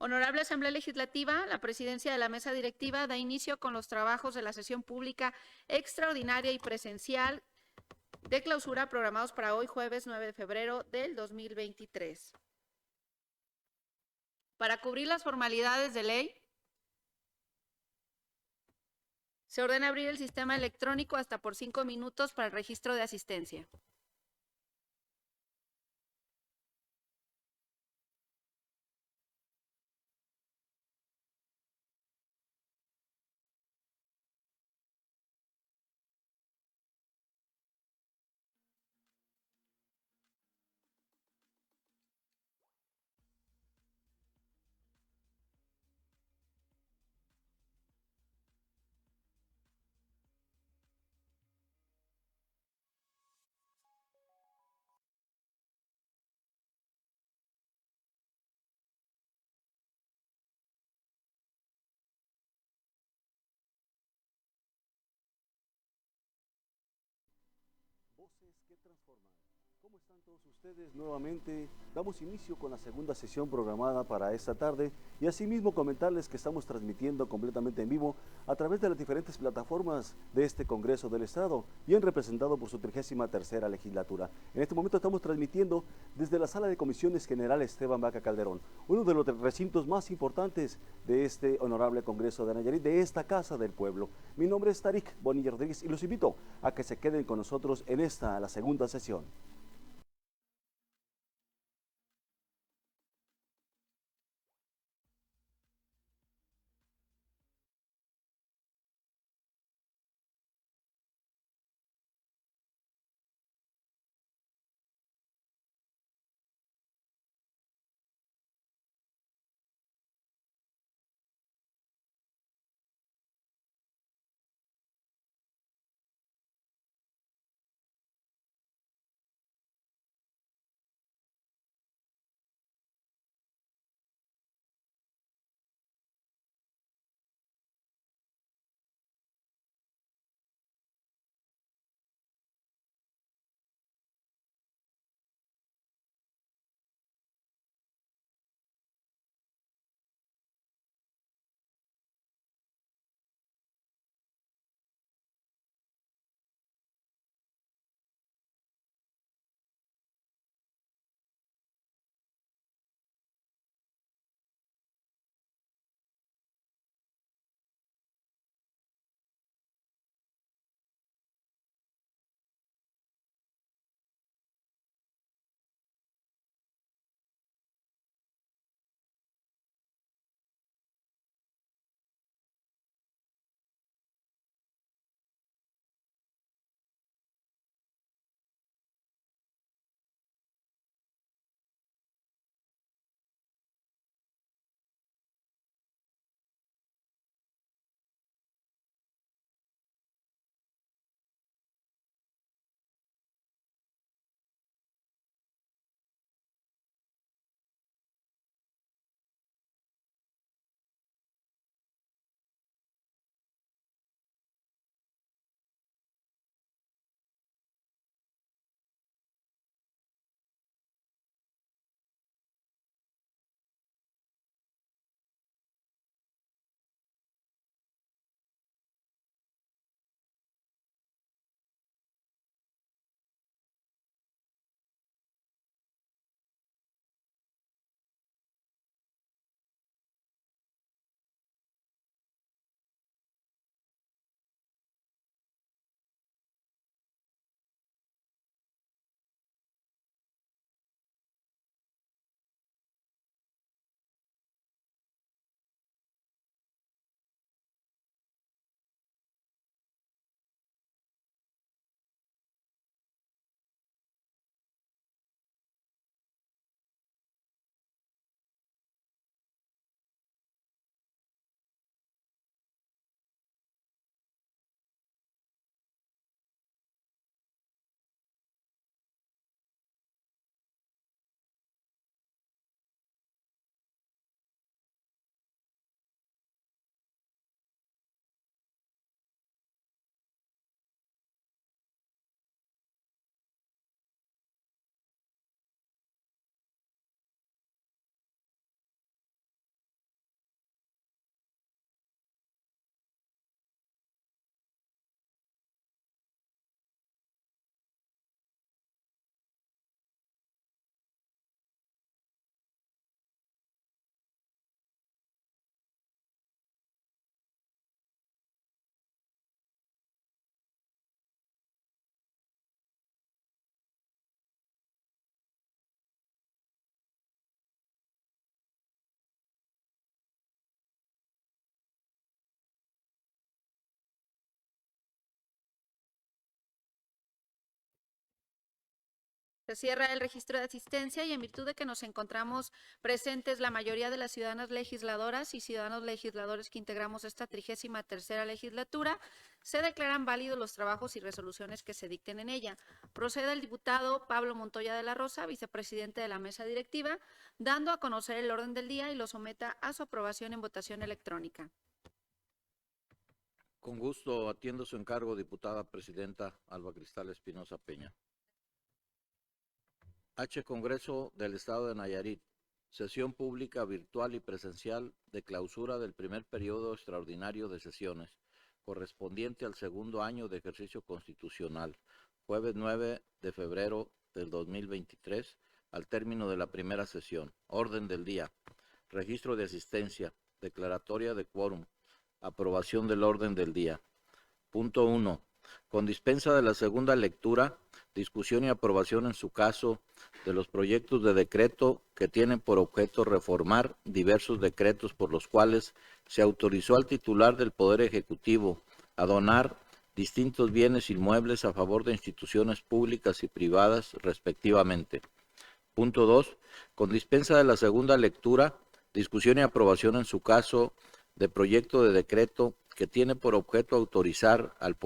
Honorable Asamblea Legislativa, la presidencia de la mesa directiva da inicio con los trabajos de la sesión pública extraordinaria y presencial de clausura programados para hoy, jueves 9 de febrero del 2023. Para cubrir las formalidades de ley, se ordena abrir el sistema electrónico hasta por 5 minutos para el registro de asistencia. Voces que transforman. ¿Cómo están todos ustedes? Nuevamente damos inicio con la segunda sesión programada para esta tarde y asimismo comentarles que estamos transmitiendo completamente en vivo a través de las diferentes plataformas de este Congreso del Estado, bien representado por su 33ª legislatura. En este momento estamos transmitiendo desde la Sala de Comisiones General Esteban Vaca Calderón, uno de los recintos más importantes de este honorable Congreso de Nayarit, de esta Casa del Pueblo. Mi nombre es Tarik Bonilla Rodríguez y los invito a que se queden con nosotros en esta, la segunda sesión. Se cierra el registro de asistencia y en virtud de que nos encontramos presentes la mayoría de las ciudadanas legisladoras y ciudadanos legisladores que integramos esta 33ª legislatura, se declaran válidos los trabajos y resoluciones que se dicten en ella. Procede el diputado Pablo Montoya de la Rosa, vicepresidente de la mesa directiva, dando a conocer el orden del día y lo someta a su aprobación en votación electrónica. Con gusto atiendo su encargo, diputada presidenta Alba Cristal Espinosa Peña. H. Congreso del Estado de Nayarit. Sesión pública virtual y presencial de clausura del primer periodo extraordinario de sesiones, correspondiente al segundo año de ejercicio constitucional, jueves 9 de febrero del 2023, al término de la primera sesión. Orden del día. Registro de asistencia, declaratoria de quórum, aprobación del orden del día. Punto 1. Con dispensa de la segunda lectura, discusión y aprobación en su caso de los proyectos de decreto que tienen por objeto reformar diversos decretos por los cuales se autorizó al titular del Poder Ejecutivo a donar distintos bienes inmuebles a favor de instituciones públicas y privadas respectivamente. Punto 2. Con dispensa de la segunda lectura, discusión y aprobación en su caso de proyecto de decreto que tiene por objeto autorizar al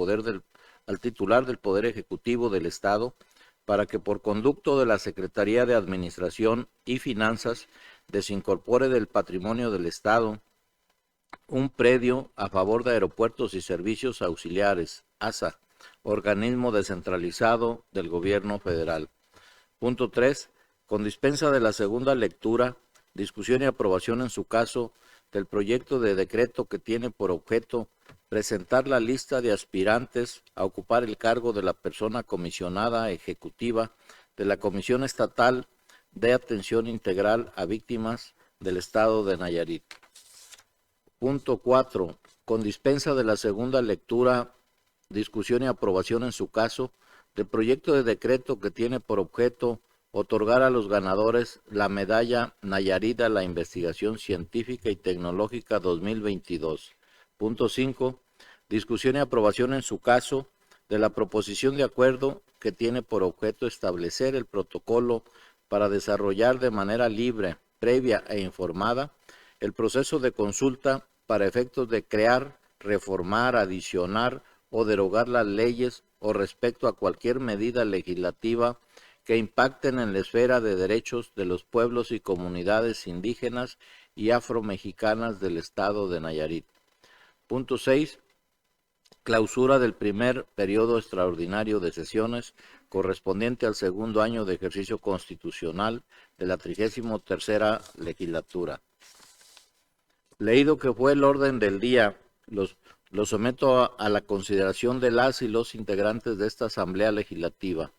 titular del Poder Ejecutivo del Estado para que por conducto de la Secretaría de Administración y Finanzas desincorpore del patrimonio del Estado un predio a favor de Aeropuertos y Servicios Auxiliares, ASA, organismo descentralizado del Gobierno Federal. Punto 3. Con dispensa de la segunda lectura, discusión y aprobación en su caso del proyecto de decreto que tiene por objeto presentar la lista de aspirantes a ocupar el cargo de la persona comisionada ejecutiva de la Comisión Estatal de Atención Integral a Víctimas del Estado de Nayarit. Punto 4. Con dispensa de la segunda lectura, discusión y aprobación en su caso del proyecto de decreto que tiene por objeto otorgar a los ganadores la medalla Nayarit a la Investigación Científica y Tecnológica 2022. Punto 5. Discusión y aprobación en su caso de la proposición de acuerdo que tiene por objeto establecer el protocolo para desarrollar de manera libre, previa e informada el proceso de consulta para efectos de crear, reformar, adicionar o derogar las leyes o respecto a cualquier medida legislativa que impacten en la esfera de derechos de los pueblos y comunidades indígenas y afromexicanas del Estado de Nayarit. Punto 6. Clausura del primer periodo extraordinario de sesiones correspondiente al segundo año de ejercicio constitucional de la 33ª legislatura. Leído que fue el orden del día, lo someto a la consideración de las y los integrantes de esta Asamblea Legislativa.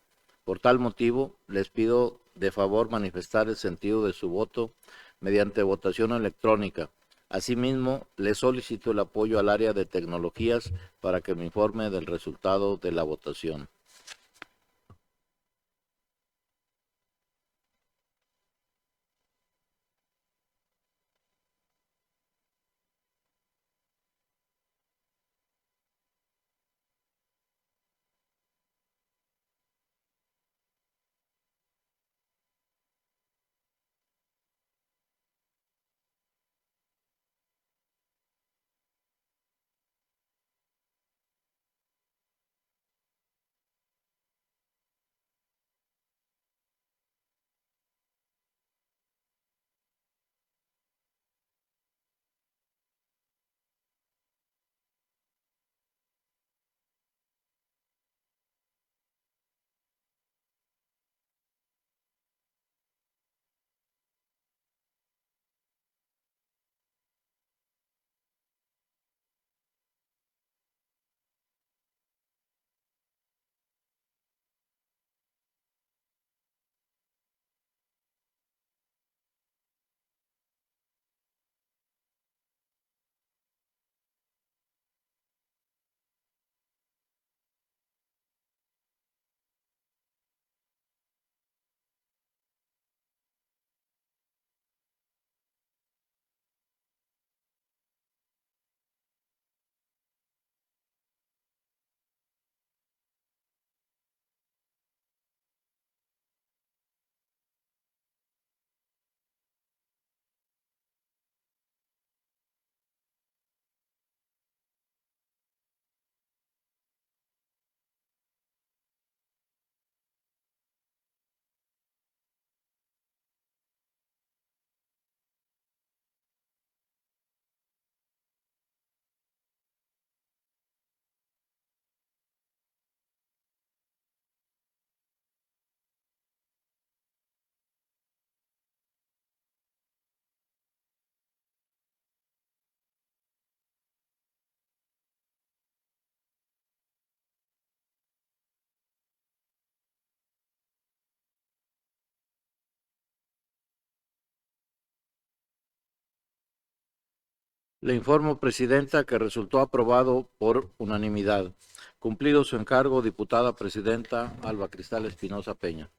Por tal motivo, les pido de favor manifestar el sentido de su voto mediante votación electrónica. Asimismo, les solicito el apoyo al área de tecnologías para que me informe del resultado de la votación. Le informo, Presidenta, que resultó aprobado por unanimidad. Cumplido su encargo, diputada presidenta Alba Cristal Espinosa Peña.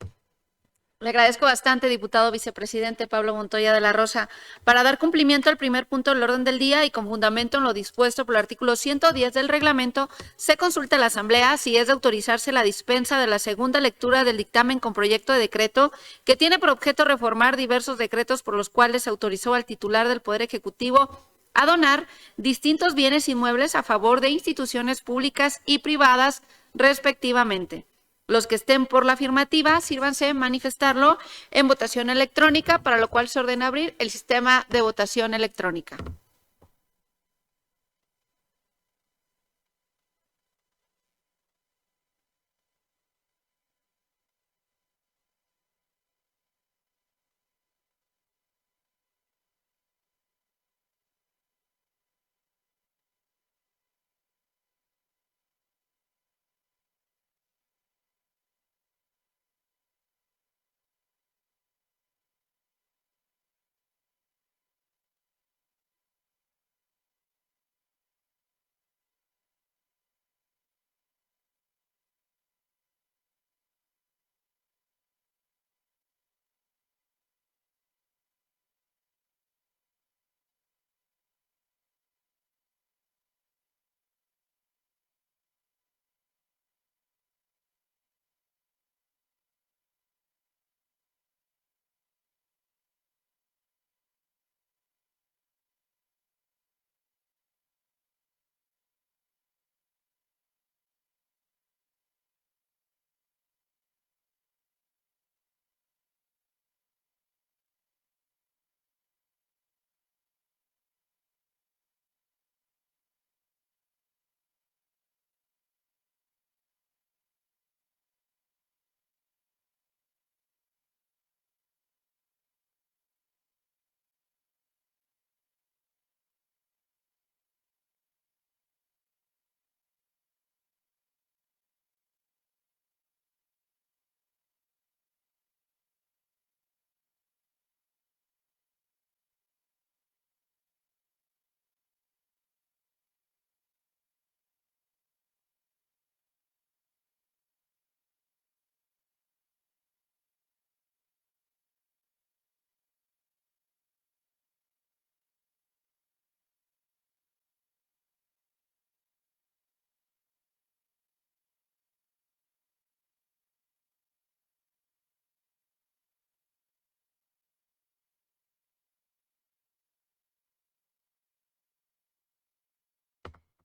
Le agradezco bastante, diputado vicepresidente Pablo Montoya de la Rosa. Para dar cumplimiento al primer punto del orden del día y con fundamento en lo dispuesto por el artículo 110 del reglamento, se consulta a la Asamblea si es de autorizarse la dispensa de la segunda lectura del dictamen con proyecto de decreto que tiene por objeto reformar diversos decretos por los cuales se autorizó al titular del Poder Ejecutivo a donar distintos bienes inmuebles a favor de instituciones públicas y privadas, respectivamente. Los que estén por la afirmativa, sírvanse manifestarlo en votación electrónica, para lo cual se ordena abrir el sistema de votación electrónica.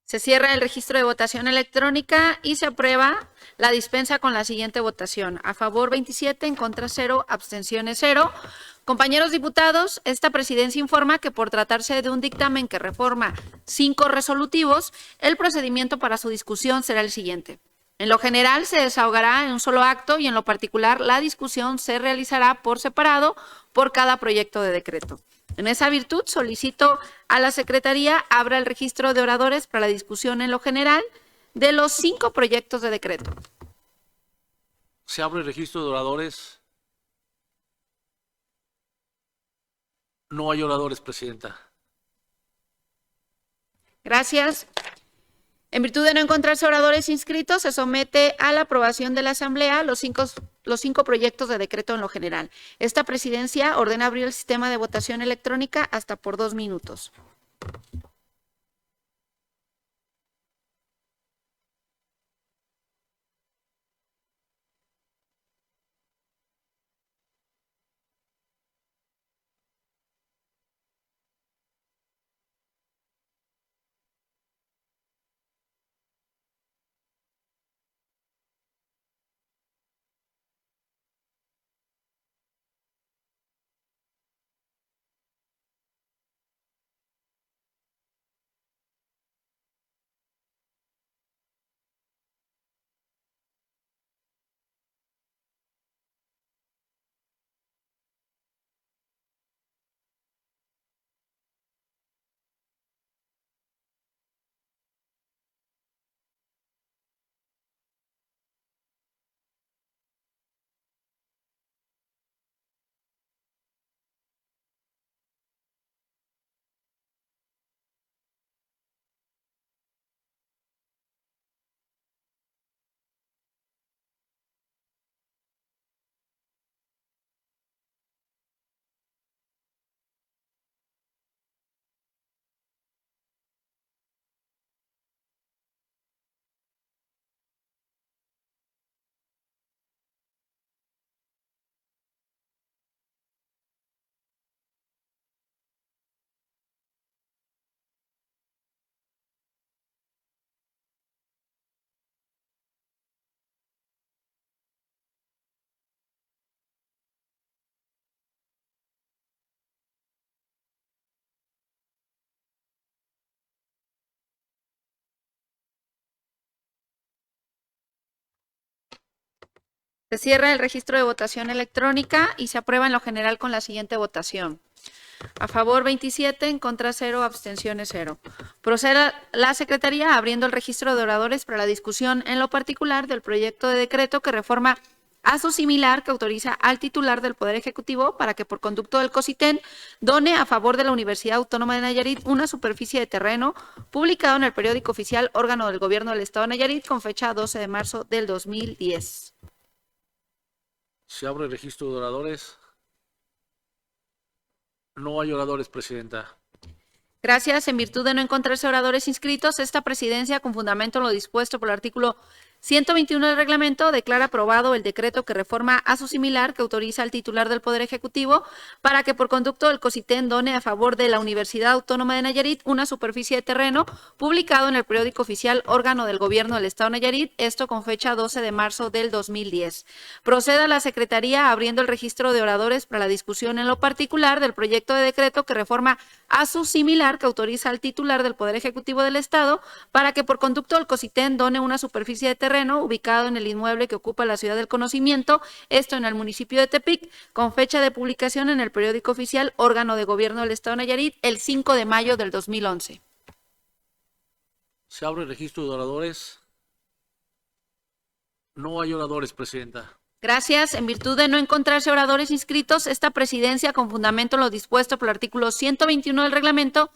Se cierra el registro de votación electrónica y se aprueba la dispensa con la siguiente votación. A favor 27, en contra 0, abstenciones 0. Compañeros diputados, esta presidencia informa que por tratarse de un dictamen que reforma 5 resolutivos, el procedimiento para su discusión será el siguiente. En lo general se desahogará en un solo acto y en lo particular la discusión se realizará por separado por cada proyecto de decreto. En esa virtud, solicito a la Secretaría abra el registro de oradores para la discusión en lo general de los 5 proyectos de decreto. Se abre el registro de oradores. No hay oradores, Presidenta. Gracias. En virtud de no encontrarse oradores inscritos, se somete a la aprobación de la Asamblea los cinco proyectos de decreto en lo general. Esta presidencia ordena abrir el sistema de votación electrónica hasta por 2 minutos. Se cierra el registro de votación electrónica y se aprueba en lo general con la siguiente votación. A favor 27, en contra 0, abstenciones 0. Proceda la Secretaría abriendo el registro de oradores para la discusión en lo particular del proyecto de decreto que reforma a su similar que autoriza al titular del Poder Ejecutivo para que por conducto del COSITEN done a favor de la Universidad Autónoma de Nayarit una superficie de terreno publicado en el periódico oficial órgano del Gobierno del Estado de Nayarit con fecha 12 de marzo del 2010. Se abre el registro de oradores. No hay oradores, Presidenta. Gracias. En virtud de no encontrarse oradores inscritos, esta presidencia, con fundamento en lo dispuesto por el artículo 121 del reglamento, declara aprobado el decreto que reforma a su similar que autoriza al titular del Poder Ejecutivo para que por conducto del COSITEN done a favor de la Universidad Autónoma de Nayarit una superficie de terreno publicado en el periódico oficial órgano del Gobierno del Estado de Nayarit, esto con fecha 12 de marzo del 2010. Proceda la Secretaría abriendo el registro de oradores para la discusión en lo particular del proyecto de decreto que reforma a su similar que autoriza al titular del Poder Ejecutivo del Estado para que por conducto del COSITEN done una superficie de terreno ubicado en el inmueble que ocupa la Ciudad del Conocimiento, esto en el municipio de Tepic, con fecha de publicación en el periódico oficial órgano de Gobierno del Estado de Nayarit el 5 de mayo del 2011. Se abre el registro de oradores. No hay oradores, Presidenta. Gracias. En virtud de no encontrarse oradores inscritos, esta presidencia, con fundamento en lo dispuesto por el artículo 121 del reglamento,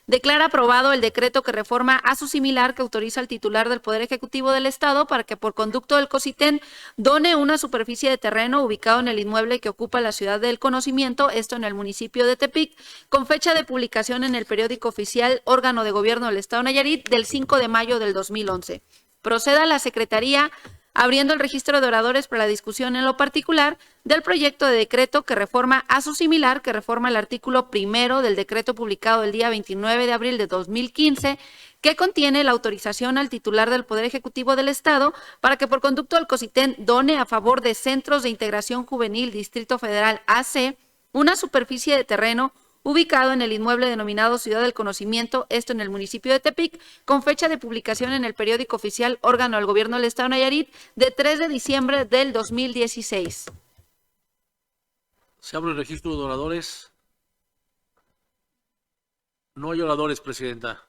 declara aprobado el decreto que reforma a su similar que autoriza al titular del Poder Ejecutivo del Estado para que por conducto del COSITEN done una superficie de terreno ubicado en el inmueble que ocupa la Ciudad del Conocimiento, esto en el municipio de Tepic, con fecha de publicación en el periódico oficial órgano de Gobierno del Estado de Nayarit del 5 de mayo del 2011. Proceda la Secretaría abriendo el registro de oradores para la discusión en lo particular del proyecto de decreto que reforma a su similar, que reforma el artículo 1 del decreto publicado el día 29 de abril de 2015, que contiene la autorización al titular del Poder Ejecutivo del Estado para que por conducto del COSITEN done a favor de Centros de Integración Juvenil Distrito Federal AC una superficie de terreno ubicado en el inmueble denominado Ciudad del Conocimiento, esto en el municipio de Tepic, con fecha de publicación en el periódico oficial órgano del Gobierno del Estado de Nayarit de 3 de diciembre del 2016. Se abre el registro de oradores. No hay oradores, Presidenta.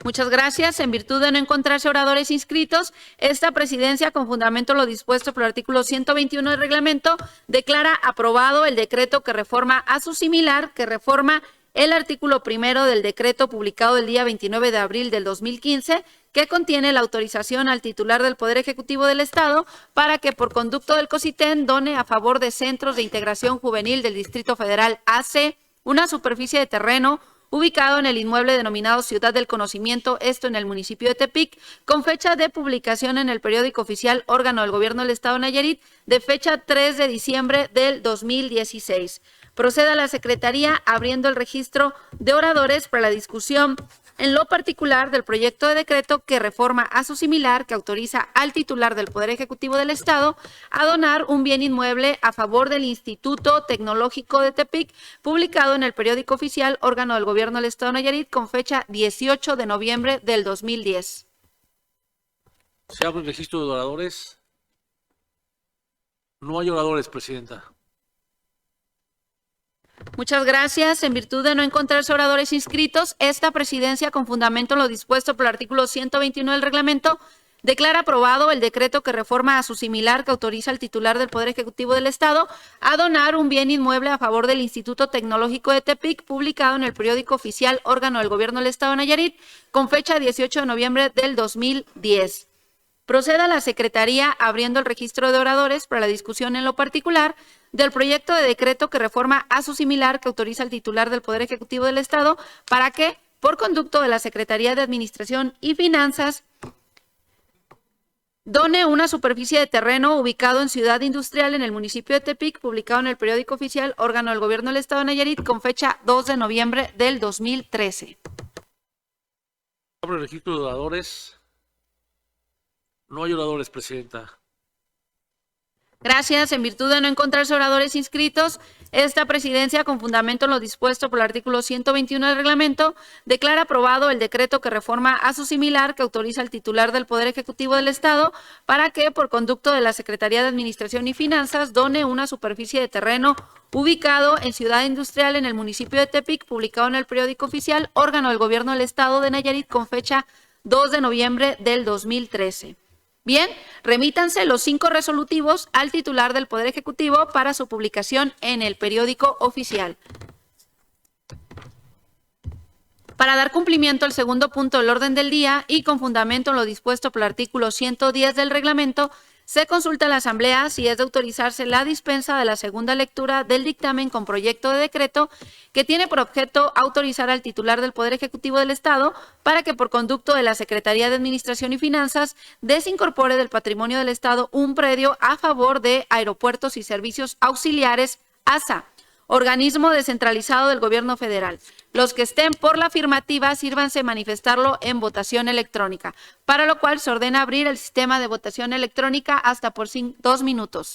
Muchas gracias. En virtud de no encontrarse oradores inscritos, esta presidencia, con fundamento en lo dispuesto por el artículo 121 del reglamento, declara aprobado el decreto que reforma a su similar, que reforma el artículo 1 del decreto publicado el día 29 de abril del 2015, que contiene la autorización al titular del Poder Ejecutivo del Estado para que por conducto del COSITEN done a favor de Centros de Integración Juvenil del Distrito Federal AC una superficie de terreno ubicado en el inmueble denominado Ciudad del Conocimiento, esto en el municipio de Tepic, con fecha de publicación en el periódico oficial órgano del Gobierno del Estado de Nayarit de fecha 3 de diciembre del 2016. Proceda la Secretaría abriendo el registro de oradores para la discusión en lo particular del proyecto de decreto que reforma a su similar que autoriza al titular del Poder Ejecutivo del Estado a donar un bien inmueble a favor del Instituto Tecnológico de Tepic, publicado en el periódico oficial órgano del Gobierno del Estado de Nayarit con fecha 18 de noviembre del 2010. Se abre el registro de oradores. No hay oradores, Presidenta. Muchas gracias. En virtud de no encontrarse oradores inscritos, esta presidencia, con fundamento en lo dispuesto por el artículo 121 del reglamento, declara aprobado el decreto que reforma a su similar que autoriza al titular del Poder Ejecutivo del Estado a donar un bien inmueble a favor del Instituto Tecnológico de Tepic, publicado en el periódico oficial órgano del Gobierno del Estado de Nayarit, con fecha 18 de noviembre del 2010. Proceda la Secretaría abriendo el registro de oradores para la discusión en lo particular del proyecto de decreto que reforma a su similar que autoriza al titular del Poder Ejecutivo del Estado para que, por conducto de la Secretaría de Administración y Finanzas, done una superficie de terreno ubicado en Ciudad Industrial en el municipio de Tepic, publicado en el periódico oficial órgano del Gobierno del Estado de Nayarit con fecha 2 de noviembre del 2013. Abre el registro de oradores. No hay oradores, Presidenta. Gracias. En virtud de no encontrarse oradores inscritos, Esta presidencia, con fundamento en lo dispuesto por el artículo 121 del reglamento, declara aprobado el decreto que reforma a su similar que autoriza al titular del Poder Ejecutivo del Estado para que, por conducto de la Secretaría de Administración y Finanzas, done una superficie de terreno ubicado en Ciudad Industrial en el municipio de Tepic, publicado en el periódico oficial, órgano del Gobierno del Estado de Nayarit, con fecha 2 de noviembre del 2013. Bien, remítanse los 5 resolutivos al titular del Poder Ejecutivo para su publicación en el periódico oficial. Para dar cumplimiento al segundo punto del orden del día y con fundamento en lo dispuesto por el artículo 110 del reglamento, se consulta a la Asamblea si es de autorizarse la dispensa de la segunda lectura del dictamen con proyecto de decreto que tiene por objeto autorizar al titular del Poder Ejecutivo del Estado para que por conducto de la Secretaría de Administración y Finanzas desincorpore del patrimonio del Estado un predio a favor de Aeropuertos y Servicios Auxiliares, ASA, organismo descentralizado del Gobierno federal. Los que estén por la afirmativa, sírvanse manifestarlo en votación electrónica, para lo cual se ordena abrir el sistema de votación electrónica hasta por 2 minutos.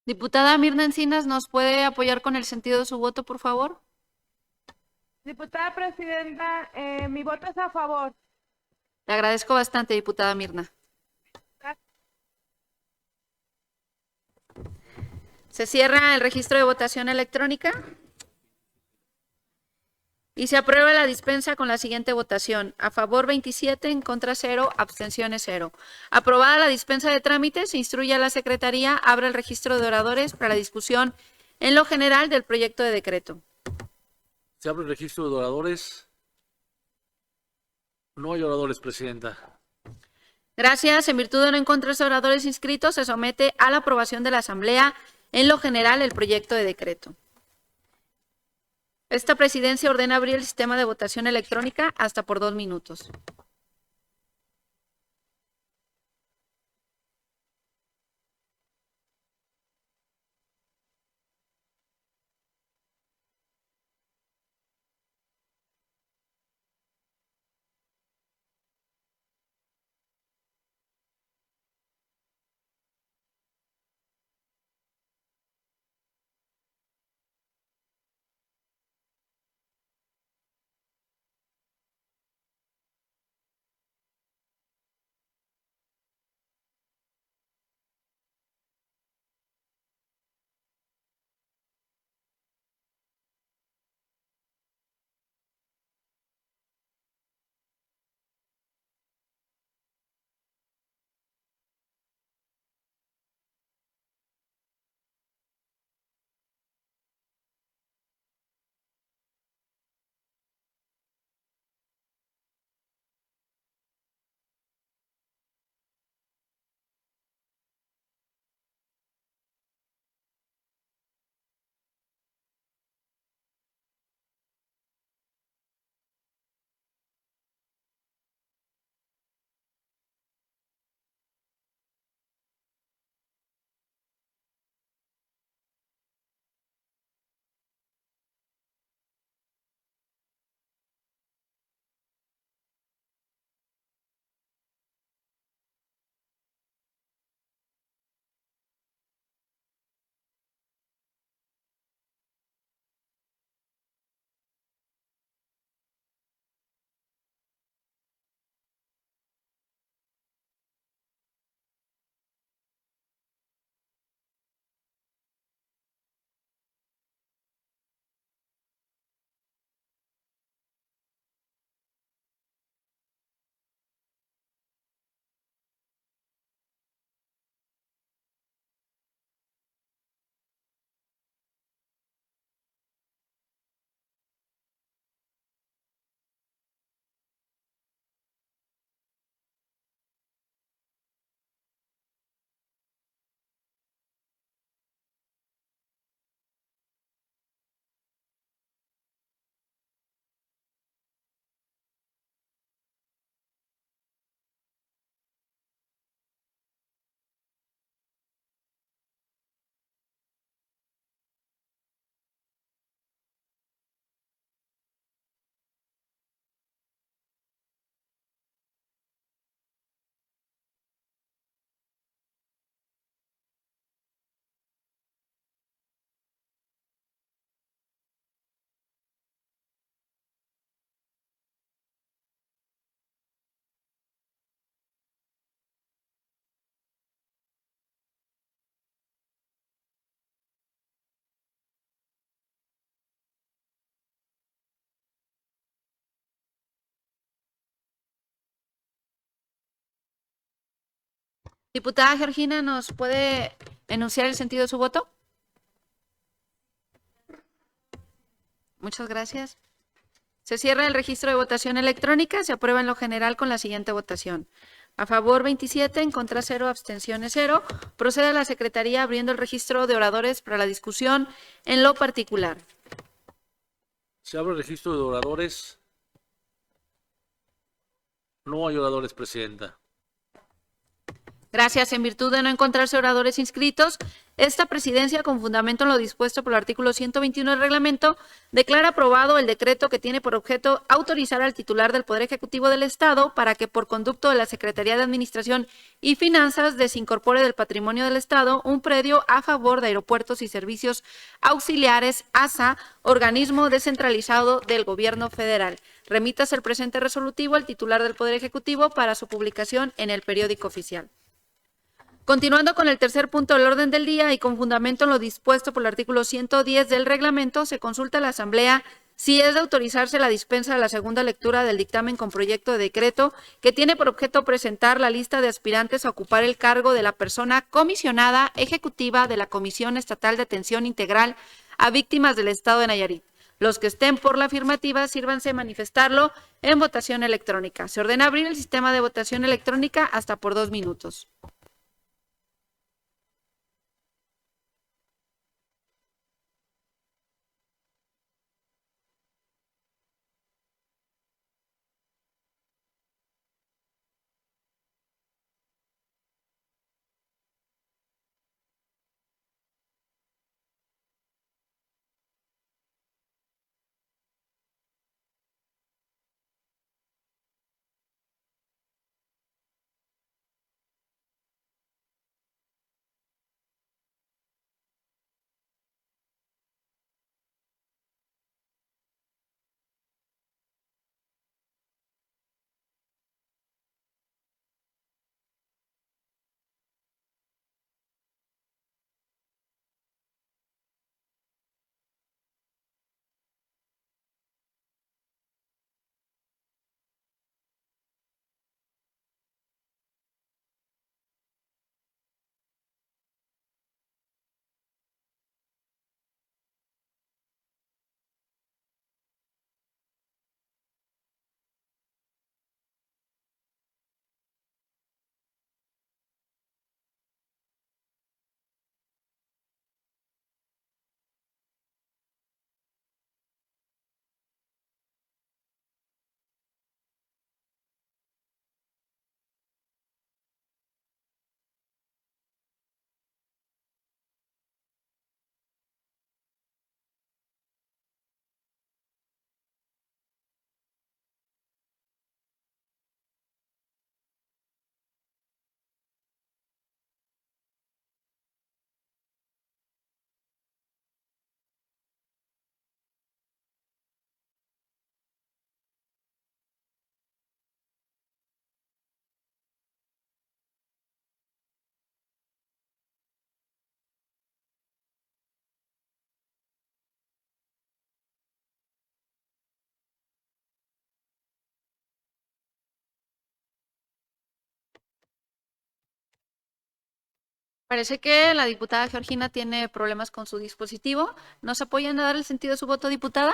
Diputada Mirna Encinas, ¿nos puede apoyar con el sentido de su voto, por favor? Diputada presidenta, mi voto es a favor. Le agradezco bastante, diputada Mirna. Se cierra el registro de votación electrónica y se aprueba la dispensa con la siguiente votación. A favor 27, en contra 0, abstenciones 0. Aprobada la dispensa de trámites, se instruye a la Secretaría, abra el registro de oradores para la discusión en lo general del proyecto de decreto. Se abre el registro de oradores. No hay oradores, Presidenta. Gracias. En virtud de no encontrarse oradores inscritos, se somete a la aprobación de la Asamblea en lo general el proyecto de decreto. Esta presidencia ordena abrir el sistema de votación electrónica hasta por 2 minutos. Diputada Georgina, ¿nos puede enunciar el sentido de su voto? Muchas gracias. Se cierra el registro de votación electrónica. Se aprueba en lo general con la siguiente votación. A favor 27, en contra 0, abstenciones 0. Procede a la Secretaría abriendo el registro de oradores para la discusión en lo particular. Se abre el registro de oradores. No hay oradores, Presidenta. Gracias. En virtud de no encontrarse oradores inscritos, esta presidencia, con fundamento en lo dispuesto por el artículo 121 del reglamento, declara aprobado el decreto que tiene por objeto autorizar al titular del Poder Ejecutivo del Estado para que, por conducto de la Secretaría de Administración y Finanzas, desincorpore del patrimonio del Estado un predio a favor de Aeropuertos y Servicios Auxiliares, ASA, organismo descentralizado del Gobierno Federal. Remítase el presente resolutivo al titular del Poder Ejecutivo para su publicación en el periódico oficial. Continuando con el tercer punto del orden del día y con fundamento en lo dispuesto por el artículo 110 del reglamento, se consulta a la Asamblea si es de autorizarse la dispensa de la segunda lectura del dictamen con proyecto de decreto que tiene por objeto presentar la lista de aspirantes a ocupar el cargo de la persona comisionada ejecutiva de la Comisión Estatal de Atención Integral a Víctimas del Estado de Nayarit. Los que estén por la afirmativa, sírvanse manifestarlo en votación electrónica. Se ordena abrir el sistema de votación electrónica hasta por 2 minutos. Parece que la diputada Georgina tiene problemas con su dispositivo. ¿Nos apoyan a dar el sentido de su voto, diputada?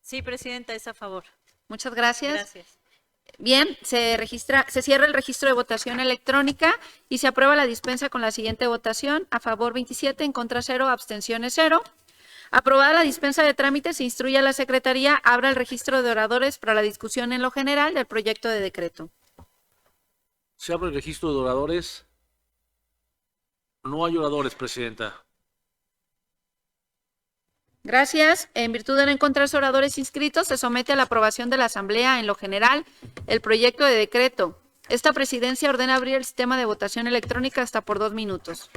Sí, presidenta, es a favor. Muchas gracias. Gracias. Bien, se cierra el registro de votación electrónica y se aprueba la dispensa con la siguiente votación. A favor 27, en contra 0, abstenciones 0. Aprobada la dispensa de trámites, se instruye a la Secretaría abra el registro de oradores para la discusión en lo general del proyecto de decreto. Se abre el registro de oradores. No hay oradores, presidenta. Gracias. En virtud de no encontrarse oradores inscritos, se somete a la aprobación de la Asamblea en lo general el proyecto de decreto. Esta presidencia ordena abrir el sistema de votación electrónica hasta por 2 minutos.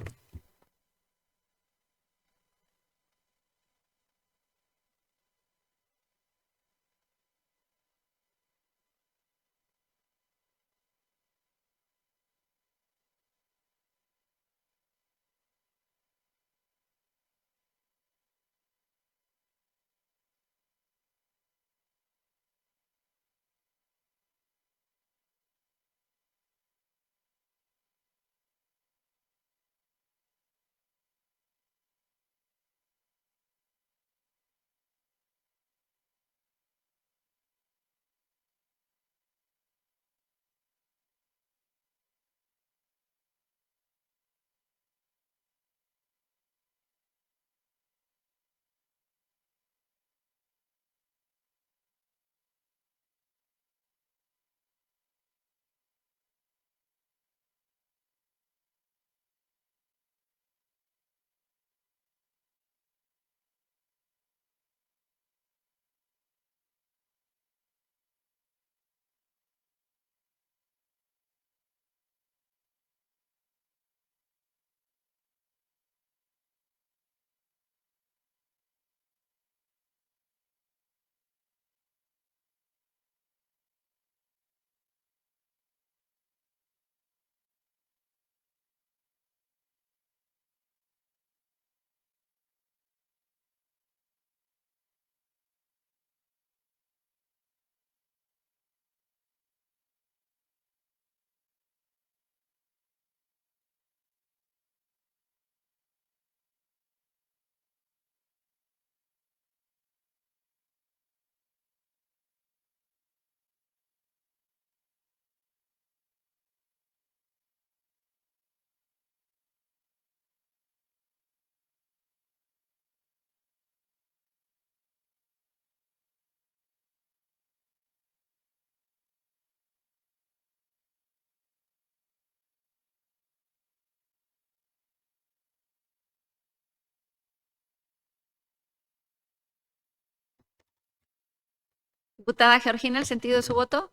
Diputada Georgina, ¿el sentido de su voto?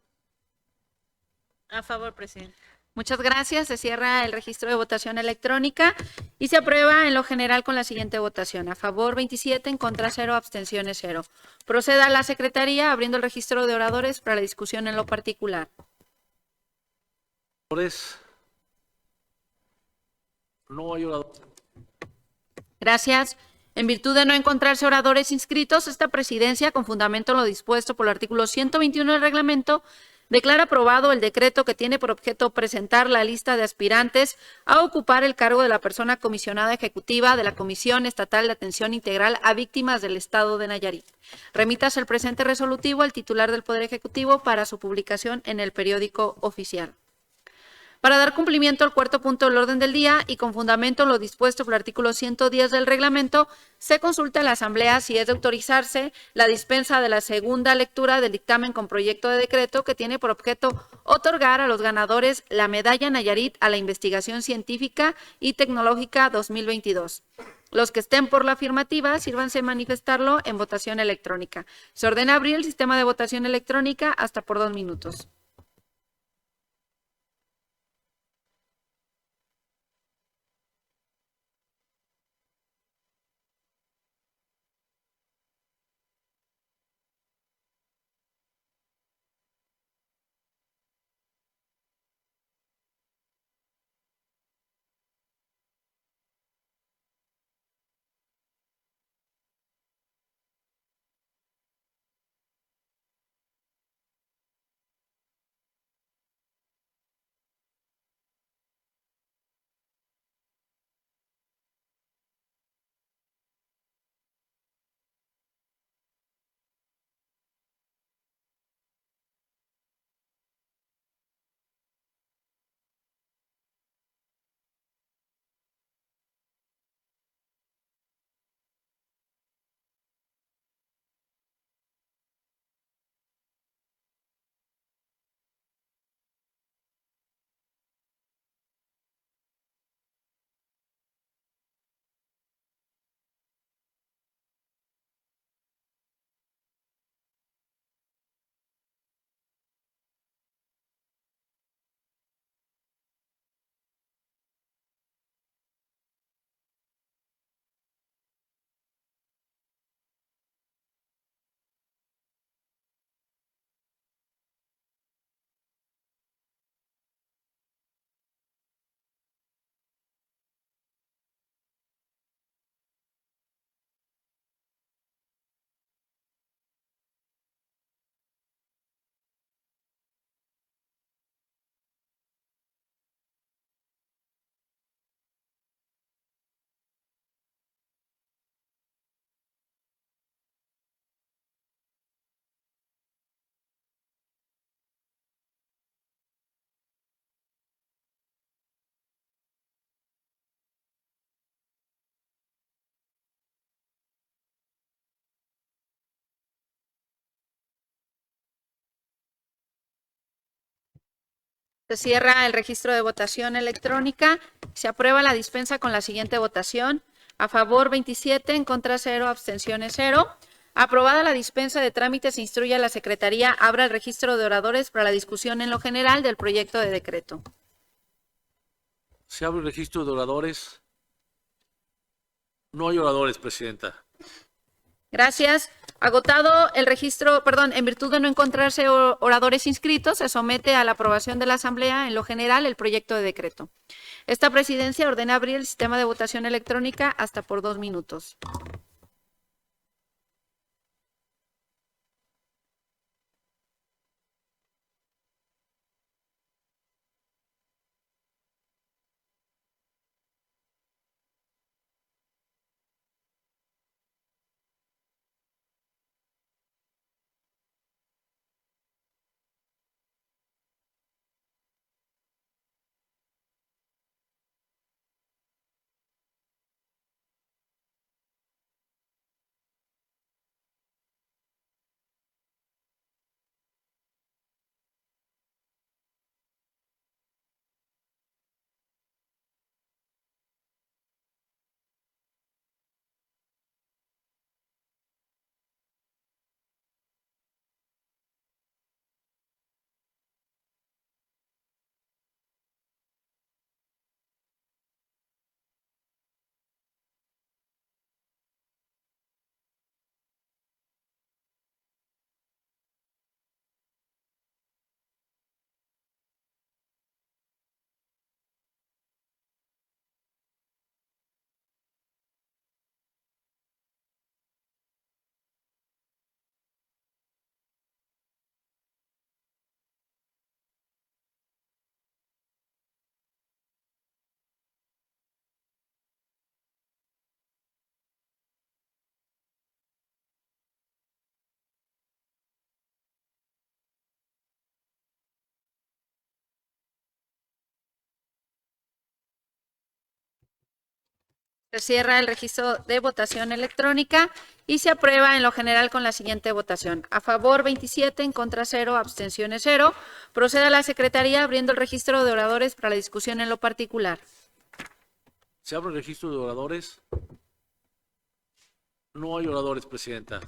A favor, presidenta. Muchas gracias. Se cierra el registro de votación electrónica y se aprueba en lo general con la siguiente votación. A favor 27, en contra 0, abstenciones 0. Proceda a la Secretaría abriendo el registro de oradores para la discusión en lo particular. Oradores. No hay oradores. Gracias. En virtud de no encontrarse oradores inscritos, esta presidencia, con fundamento en lo dispuesto por el artículo 121 del reglamento, declara aprobado el decreto que tiene por objeto presentar la lista de aspirantes a ocupar el cargo de la persona comisionada ejecutiva de la Comisión Estatal de Atención Integral a Víctimas del Estado de Nayarit. Remítase el presente resolutivo al titular del Poder Ejecutivo para su publicación en el periódico oficial. Para dar cumplimiento al cuarto punto del orden del día y con fundamento en lo dispuesto por el artículo 110 del reglamento, se consulta a la Asamblea si es de autorizarse la dispensa de la segunda lectura del dictamen con proyecto de decreto que tiene por objeto otorgar a los ganadores la Medalla Nayarit a la Investigación Científica y Tecnológica 2022. Los que estén por la afirmativa, sírvanse manifestarlo en votación electrónica. Se ordena abrir el sistema de votación electrónica hasta por 2 minutos. Se cierra el registro de votación electrónica. Se aprueba la dispensa con la siguiente votación. A favor 27, en contra 0, abstenciones 0. Aprobada la dispensa de trámites, se instruye a la Secretaría abra el registro de oradores para la discusión en lo general del proyecto de decreto. Se abre el registro de oradores. No hay oradores, presidenta. Gracias. Agotado el registro, en virtud de no encontrarse oradores inscritos, se somete a la aprobación de la Asamblea en lo general el proyecto de decreto. Esta presidencia ordena abrir el sistema de votación electrónica hasta por 2 minutos. Se cierra el registro de votación electrónica y se aprueba en lo general con la siguiente votación. A favor 27, en contra 0, abstenciones 0. Procede a la Secretaría abriendo el registro de oradores para la discusión en lo particular. Se abre el registro de oradores. No hay oradores, Presidenta.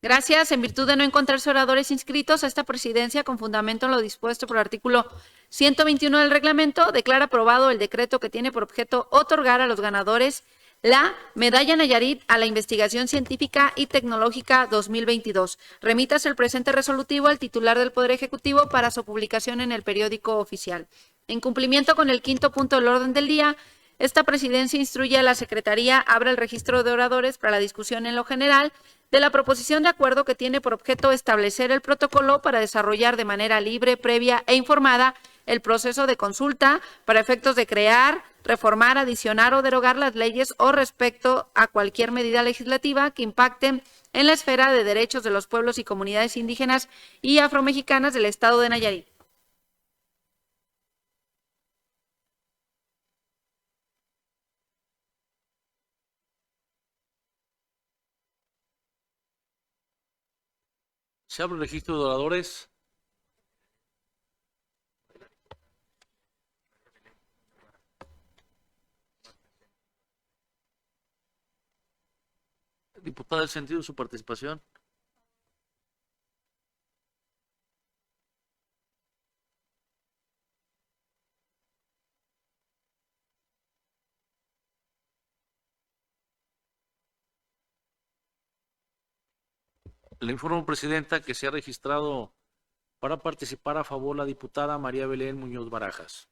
Gracias. En virtud de no encontrarse oradores inscritos a esta presidencia, con fundamento en lo dispuesto por el artículo 121 del reglamento, declara aprobado el decreto que tiene por objeto otorgar a los ganadores la Medalla Nayarit a la Investigación Científica y Tecnológica 2022. Remítase el presente resolutivo al titular del Poder Ejecutivo para su publicación en el periódico oficial. En cumplimiento con el quinto punto del orden del día, esta presidencia instruye a la Secretaría abra el registro de oradores para la discusión en lo general de la proposición de acuerdo que tiene por objeto establecer el protocolo para desarrollar de manera libre, previa e informada el proceso de consulta para efectos de crear, reformar, adicionar o derogar las leyes o respecto a cualquier medida legislativa que impacte en la esfera de derechos de los pueblos y comunidades indígenas y afromexicanas del Estado de Nayarit. Se abre el registro de oradores. Diputada, ¿el sentido de su participación? Le informo, Presidenta, que se ha registrado para participar a favor la diputada María Belén Muñoz Barajas.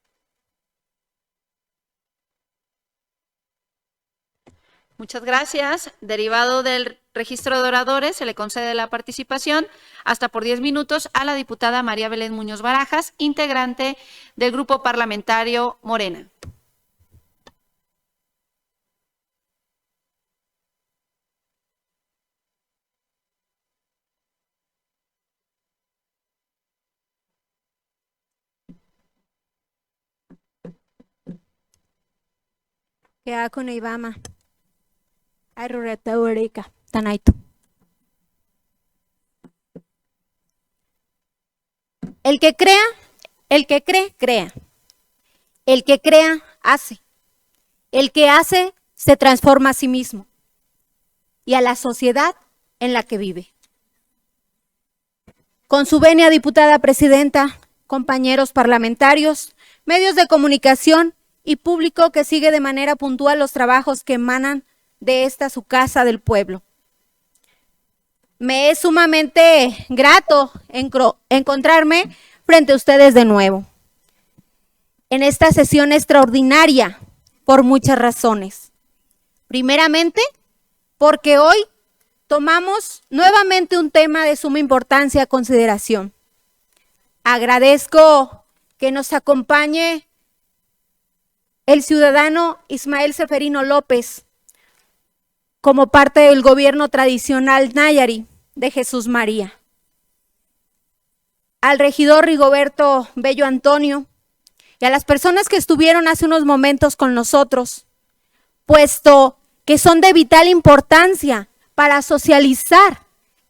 Muchas gracias. Derivado del registro de oradores, se le concede la participación hasta por 10 minutos a la diputada María Belén Muñoz Barajas, integrante del Grupo Parlamentario Morena. Kaya ako na ibama. Ay rureta ureka. Tanaito. El que cree, crea. El que crea, hace. El que hace, se transforma a sí mismo y a la sociedad en la que vive. Con su venia, diputada presidenta, compañeros parlamentarios, medios de comunicación y público que sigue de manera puntual los trabajos que emanan de esta su casa del pueblo. Me es sumamente grato encontrarme frente a ustedes de nuevo en esta sesión extraordinaria por muchas razones. Primeramente, porque hoy tomamos nuevamente un tema de suma importancia a consideración. Agradezco que nos acompañe el ciudadano Ismael Seferino López como parte del gobierno tradicional Nayarit de Jesús María. Al regidor Rigoberto Bello Antonio y a las personas que estuvieron hace unos momentos con nosotros, puesto que son de vital importancia para socializar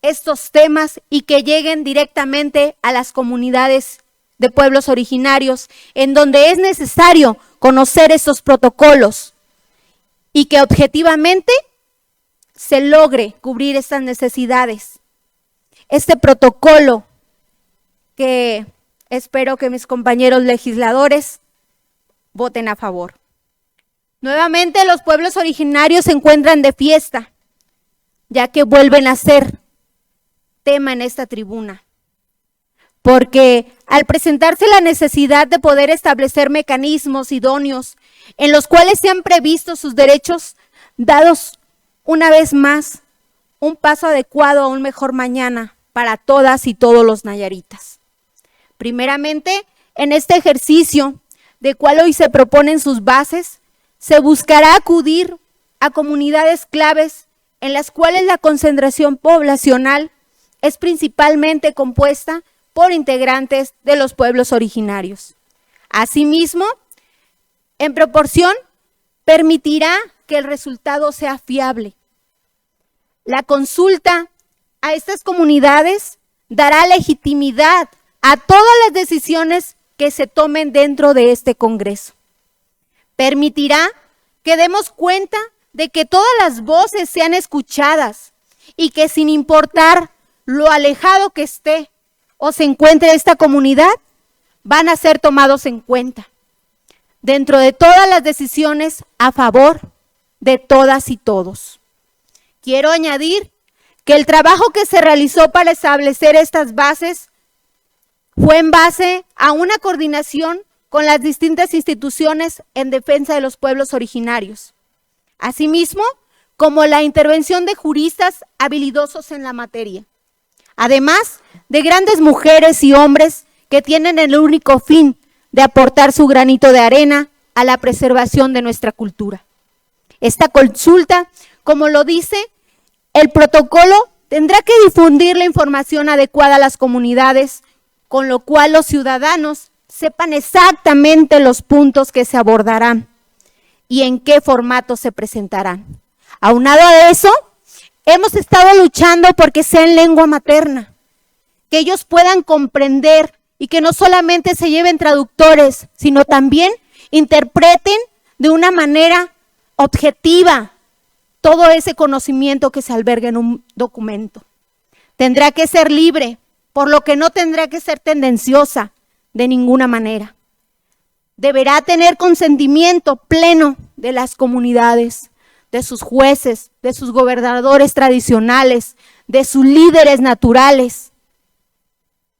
estos temas y que lleguen directamente a las comunidades de pueblos originarios, en donde es necesario conocer estos protocolos y que objetivamente se logre cubrir estas necesidades. Este protocolo que espero que mis compañeros legisladores voten a favor. Nuevamente los pueblos originarios se encuentran de fiesta, ya que vuelven a ser tema en esta tribuna. Porque al presentarse la necesidad de poder establecer mecanismos idóneos en los cuales se han previsto sus derechos dados una vez más, un paso adecuado a un mejor mañana para todas y todos los nayaritas. Primeramente, en este ejercicio, de cual hoy se proponen sus bases, se buscará acudir a comunidades claves en las cuales la concentración poblacional es principalmente compuesta por integrantes de los pueblos originarios. Asimismo, en proporción, permitirá que el resultado sea fiable. La consulta a estas comunidades dará legitimidad a todas las decisiones que se tomen dentro de este Congreso. Permitirá que demos cuenta de que todas las voces sean escuchadas y que sin importar lo alejado que esté o se encuentre esta comunidad, van a ser tomados en cuenta dentro de todas las decisiones a favor de todas y todos. Quiero añadir que el trabajo que se realizó para establecer estas bases fue en base a una coordinación con las distintas instituciones en defensa de los pueblos originarios. Asimismo, como la intervención de juristas habilidosos en la materia. Además de grandes mujeres y hombres que tienen el único fin de aportar su granito de arena a la preservación de nuestra cultura. Esta consulta, como lo dice el protocolo, tendrá que difundir la información adecuada a las comunidades, con lo cual los ciudadanos sepan exactamente los puntos que se abordarán y en qué formato se presentarán. Aunado a eso, hemos estado luchando porque sea en lengua materna, que ellos puedan comprender y que no solamente se lleven traductores, sino también interpreten de una manera objetiva todo ese conocimiento que se alberga en un documento. Tendrá que ser libre, por lo que no tendrá que ser tendenciosa de ninguna manera. Deberá tener consentimiento pleno de las comunidades, de sus jueces, de sus gobernadores tradicionales, de sus líderes naturales,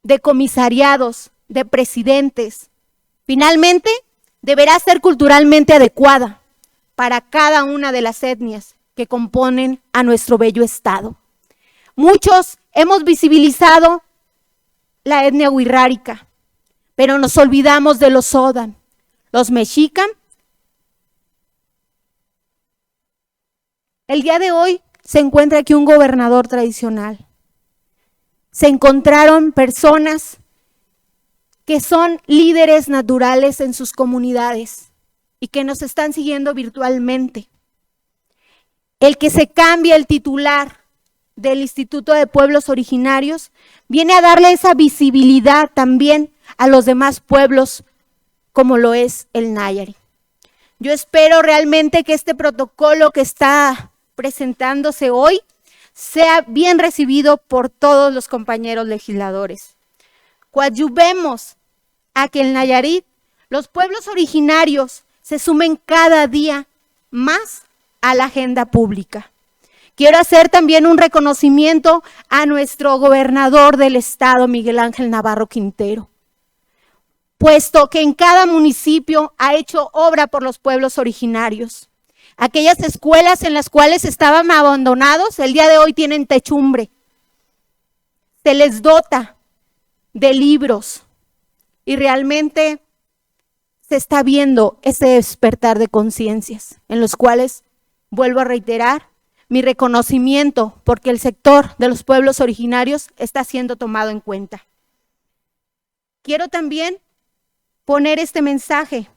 de comisariados, de presidentes. Finalmente, deberá ser culturalmente adecuada para cada una de las etnias que componen a nuestro bello estado. Muchos hemos visibilizado la etnia wixárika, pero nos olvidamos de los Odan, los mexicas. El día de hoy se encuentra aquí un gobernador tradicional. Se encontraron personas que son líderes naturales en sus comunidades y que nos están siguiendo virtualmente. El que se cambie el titular del Instituto de Pueblos Originarios viene a darle esa visibilidad también a los demás pueblos como lo es el Nayarit. Yo espero realmente que este protocolo que está presentándose hoy sea bien recibido por todos los compañeros legisladores. Coadyuvemos a que en Nayarit los pueblos originarios se sumen cada día más a la agenda pública. Quiero hacer también un reconocimiento a nuestro gobernador del estado, Miguel Ángel Navarro Quintero, puesto que en cada municipio ha hecho obra por los pueblos originarios. Aquellas escuelas en las cuales estaban abandonados, el día de hoy tienen techumbre. Se les dota de libros y realmente se está viendo ese despertar de conciencias, en los cuales, vuelvo a reiterar, mi reconocimiento porque el sector de los pueblos originarios está siendo tomado en cuenta. Quiero también poner este mensaje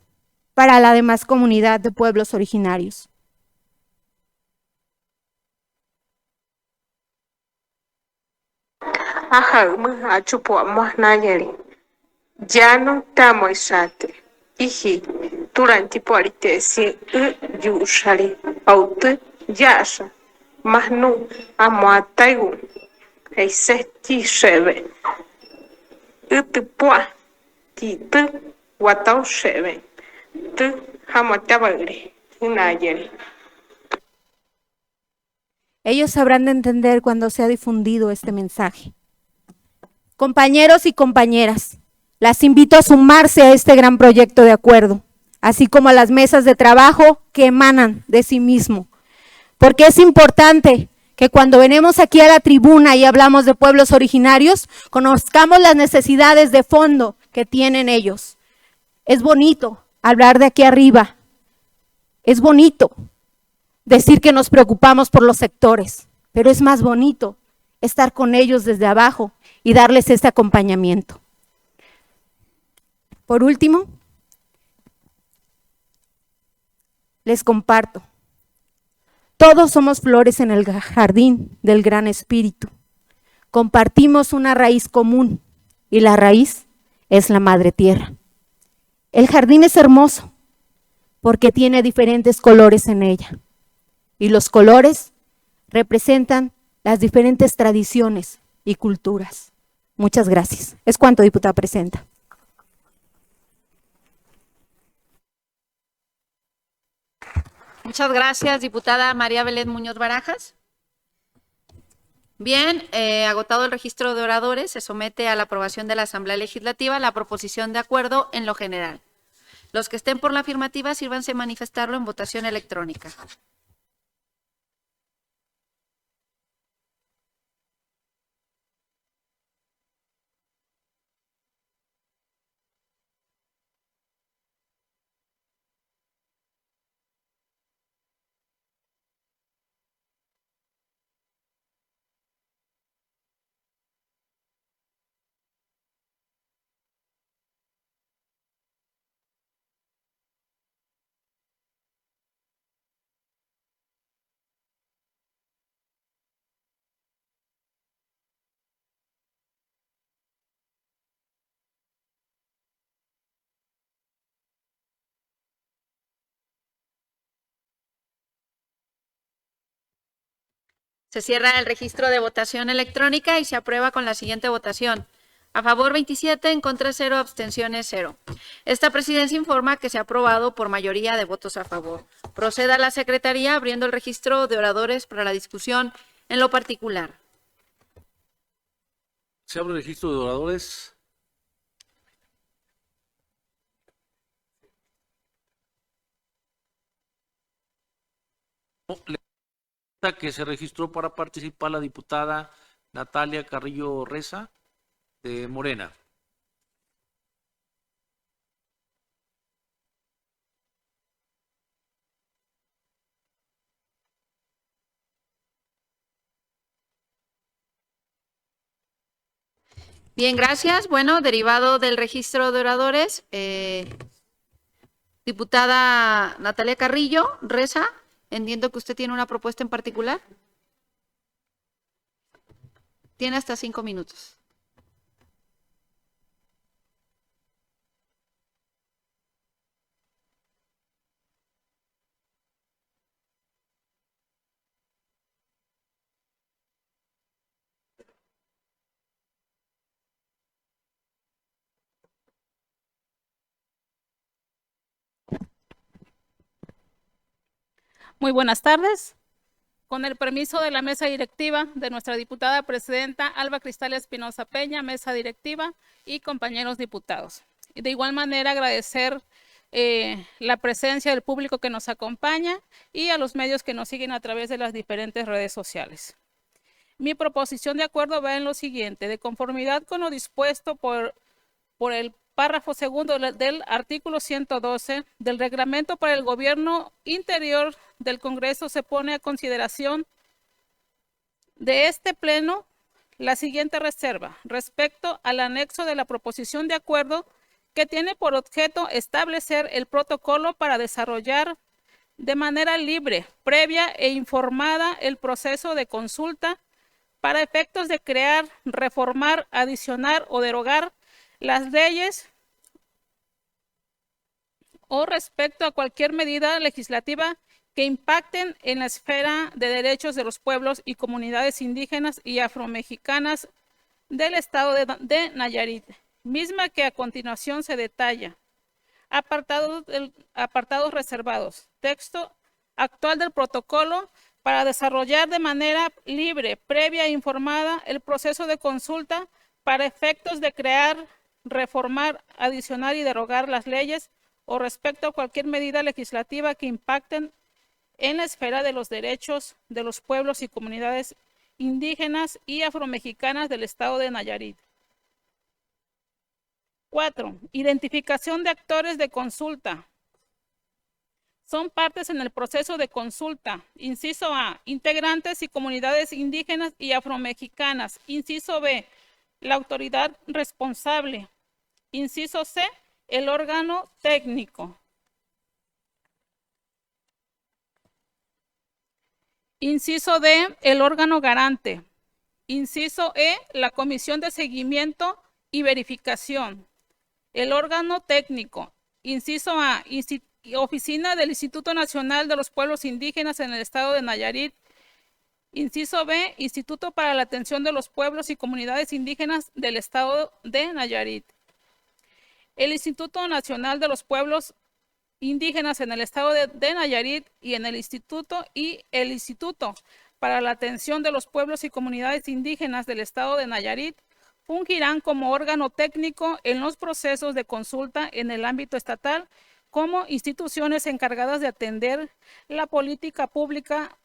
para la demás comunidad de pueblos originarios. Ya no estamos isate. Iji, durante porite si yushari, auto, yasha, mas no amuataigu, eiseti sheve. Utupua, titu, watau sheve. Tu hamuatabagri, inayeri. Ellos sabrán de entender cuando se ha difundido este mensaje. Compañeros y compañeras, las invito a sumarse a este gran proyecto de acuerdo, así como a las mesas de trabajo que emanan de sí mismo, porque es importante que cuando venimos aquí a la tribuna y hablamos de pueblos originarios, conozcamos las necesidades de fondo que tienen ellos. Es bonito hablar de aquí arriba, es bonito decir que nos preocupamos por los sectores, pero es más bonito estar con ellos desde abajo y darles este acompañamiento. Por último, les comparto Todos somos flores en el jardín del Gran Espíritu. Compartimos una raíz común y la raíz es la Madre Tierra. El jardín es hermoso porque tiene diferentes colores en ella y los colores representan las diferentes tradiciones y culturas. Muchas gracias. Es cuanto, diputada presidenta. Muchas gracias, diputada María Belén Muñoz Barajas. Bien, agotado el registro de oradores, se somete a la aprobación de la Asamblea Legislativa la proposición de acuerdo en lo general. Los que estén por la afirmativa, sírvanse manifestarlo en votación electrónica. Se cierra el registro de votación electrónica y se aprueba con la siguiente votación. A favor 27, en contra 0, abstenciones 0. Esta presidencia informa que se ha aprobado por mayoría de votos a favor. Proceda a la Secretaría abriendo el registro de oradores para la discusión en lo particular. Se abre el registro de oradores. Que se registró para participar la diputada Natalia Carrillo Reza de Morena. Bien, gracias. Bueno, derivado del registro de oradores, diputada Natalia Carrillo Reza, entiendo que usted tiene una propuesta en particular. Tiene hasta 5 minutos. Muy buenas tardes. Con el permiso de la mesa directiva de nuestra diputada presidenta Alba Cristal Espinosa Peña, mesa directiva y compañeros diputados. Y de igual manera agradecer la presencia del público que nos acompaña y a los medios que nos siguen a través de las diferentes redes sociales. Mi proposición de acuerdo va en lo siguiente: de conformidad con lo dispuesto por el párrafo segundo del artículo 112 del reglamento para el gobierno interior del Congreso, se pone a consideración de este pleno la siguiente reserva respecto al anexo de la proposición de acuerdo, que tiene por objeto establecer el protocolo para desarrollar de manera libre, previa e informada el proceso de consulta para efectos de crear, reformar, adicionar o derogar las leyes o respecto a cualquier medida legislativa que impacten en la esfera de derechos de los pueblos y comunidades indígenas y afromexicanas del estado de Nayarit, misma que a continuación se detalla. Apartados reservados. Texto actual del protocolo para desarrollar de manera libre, previa e informada el proceso de consulta para efectos de crear, reformar, adicionar y derogar las leyes o respecto a cualquier medida legislativa que impacten en la esfera de los derechos de los pueblos y comunidades indígenas y afromexicanas del estado de Nayarit. 4. Identificación de actores de consulta. Son partes en el proceso de consulta. Inciso A, integrantes y comunidades indígenas y afromexicanas. Inciso B, la autoridad responsable. Inciso C, el órgano técnico. Inciso D, el órgano garante. Inciso E, la comisión de seguimiento y verificación. El órgano técnico. Inciso A, oficina del Instituto Nacional de los Pueblos Indígenas en el estado de Nayarit. Inciso B, Instituto para la Atención de los Pueblos y Comunidades Indígenas del estado de Nayarit. El Instituto Nacional de los Pueblos Indígenas en el estado de Nayarit y el Instituto para la Atención de los Pueblos y Comunidades Indígenas del estado de Nayarit fungirán como órgano técnico en los procesos de consulta en el ámbito estatal como instituciones encargadas de atender la política pública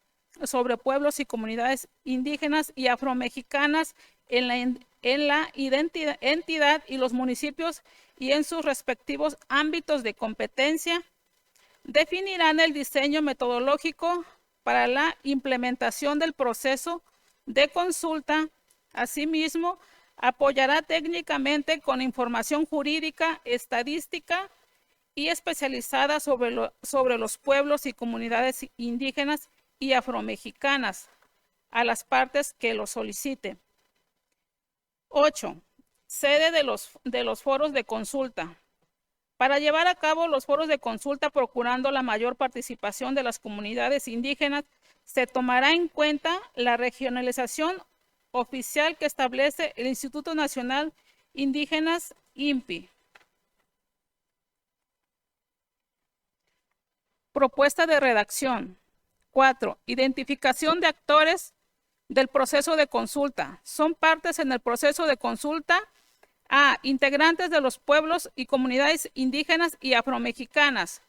sobre pueblos y comunidades indígenas y afromexicanas en la entidad y los municipios y en sus respectivos ámbitos de competencia. Definirán el diseño metodológico para la implementación del proceso de consulta. Asimismo, apoyará técnicamente con información jurídica, estadística y especializada sobre los pueblos y comunidades indígenas y afromexicanas a las partes que lo soliciten. 8. Sede de los foros de consulta. Para llevar a cabo los foros de consulta procurando la mayor participación de las comunidades indígenas, se tomará en cuenta la regionalización oficial que establece el Instituto Nacional Indígenas, INPI. Propuesta de redacción. 4. Identificación de actores del proceso de consulta. Son partes en el proceso de consulta: A. Integrantes de los pueblos y comunidades indígenas y afromexicanas.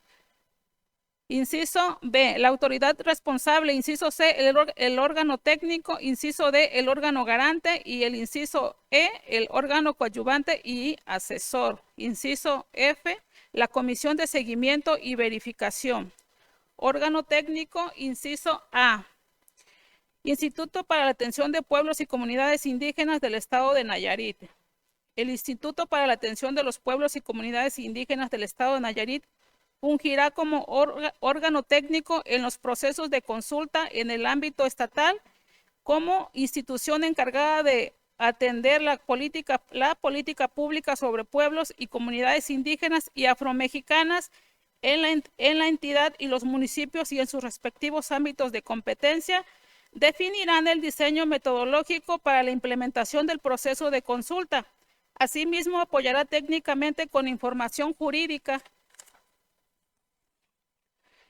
Inciso B, la autoridad responsable. Inciso C, el órgano técnico. Inciso D, el órgano garante. Y el inciso E, el órgano coadyuvante y asesor. Inciso F, la comisión de seguimiento y verificación. Órgano técnico. Inciso A, Instituto para la Atención de Pueblos y Comunidades Indígenas del estado de Nayarit. El Instituto para la Atención de los Pueblos y Comunidades Indígenas del estado de Nayarit fungirá como órgano técnico en los procesos de consulta en el ámbito estatal como institución encargada de atender la política pública sobre pueblos y comunidades indígenas y afromexicanas en la entidad y los municipios y en sus respectivos ámbitos de competencia. Definirán el diseño metodológico para la implementación del proceso de consulta. Asimismo, apoyará técnicamente con información jurídica,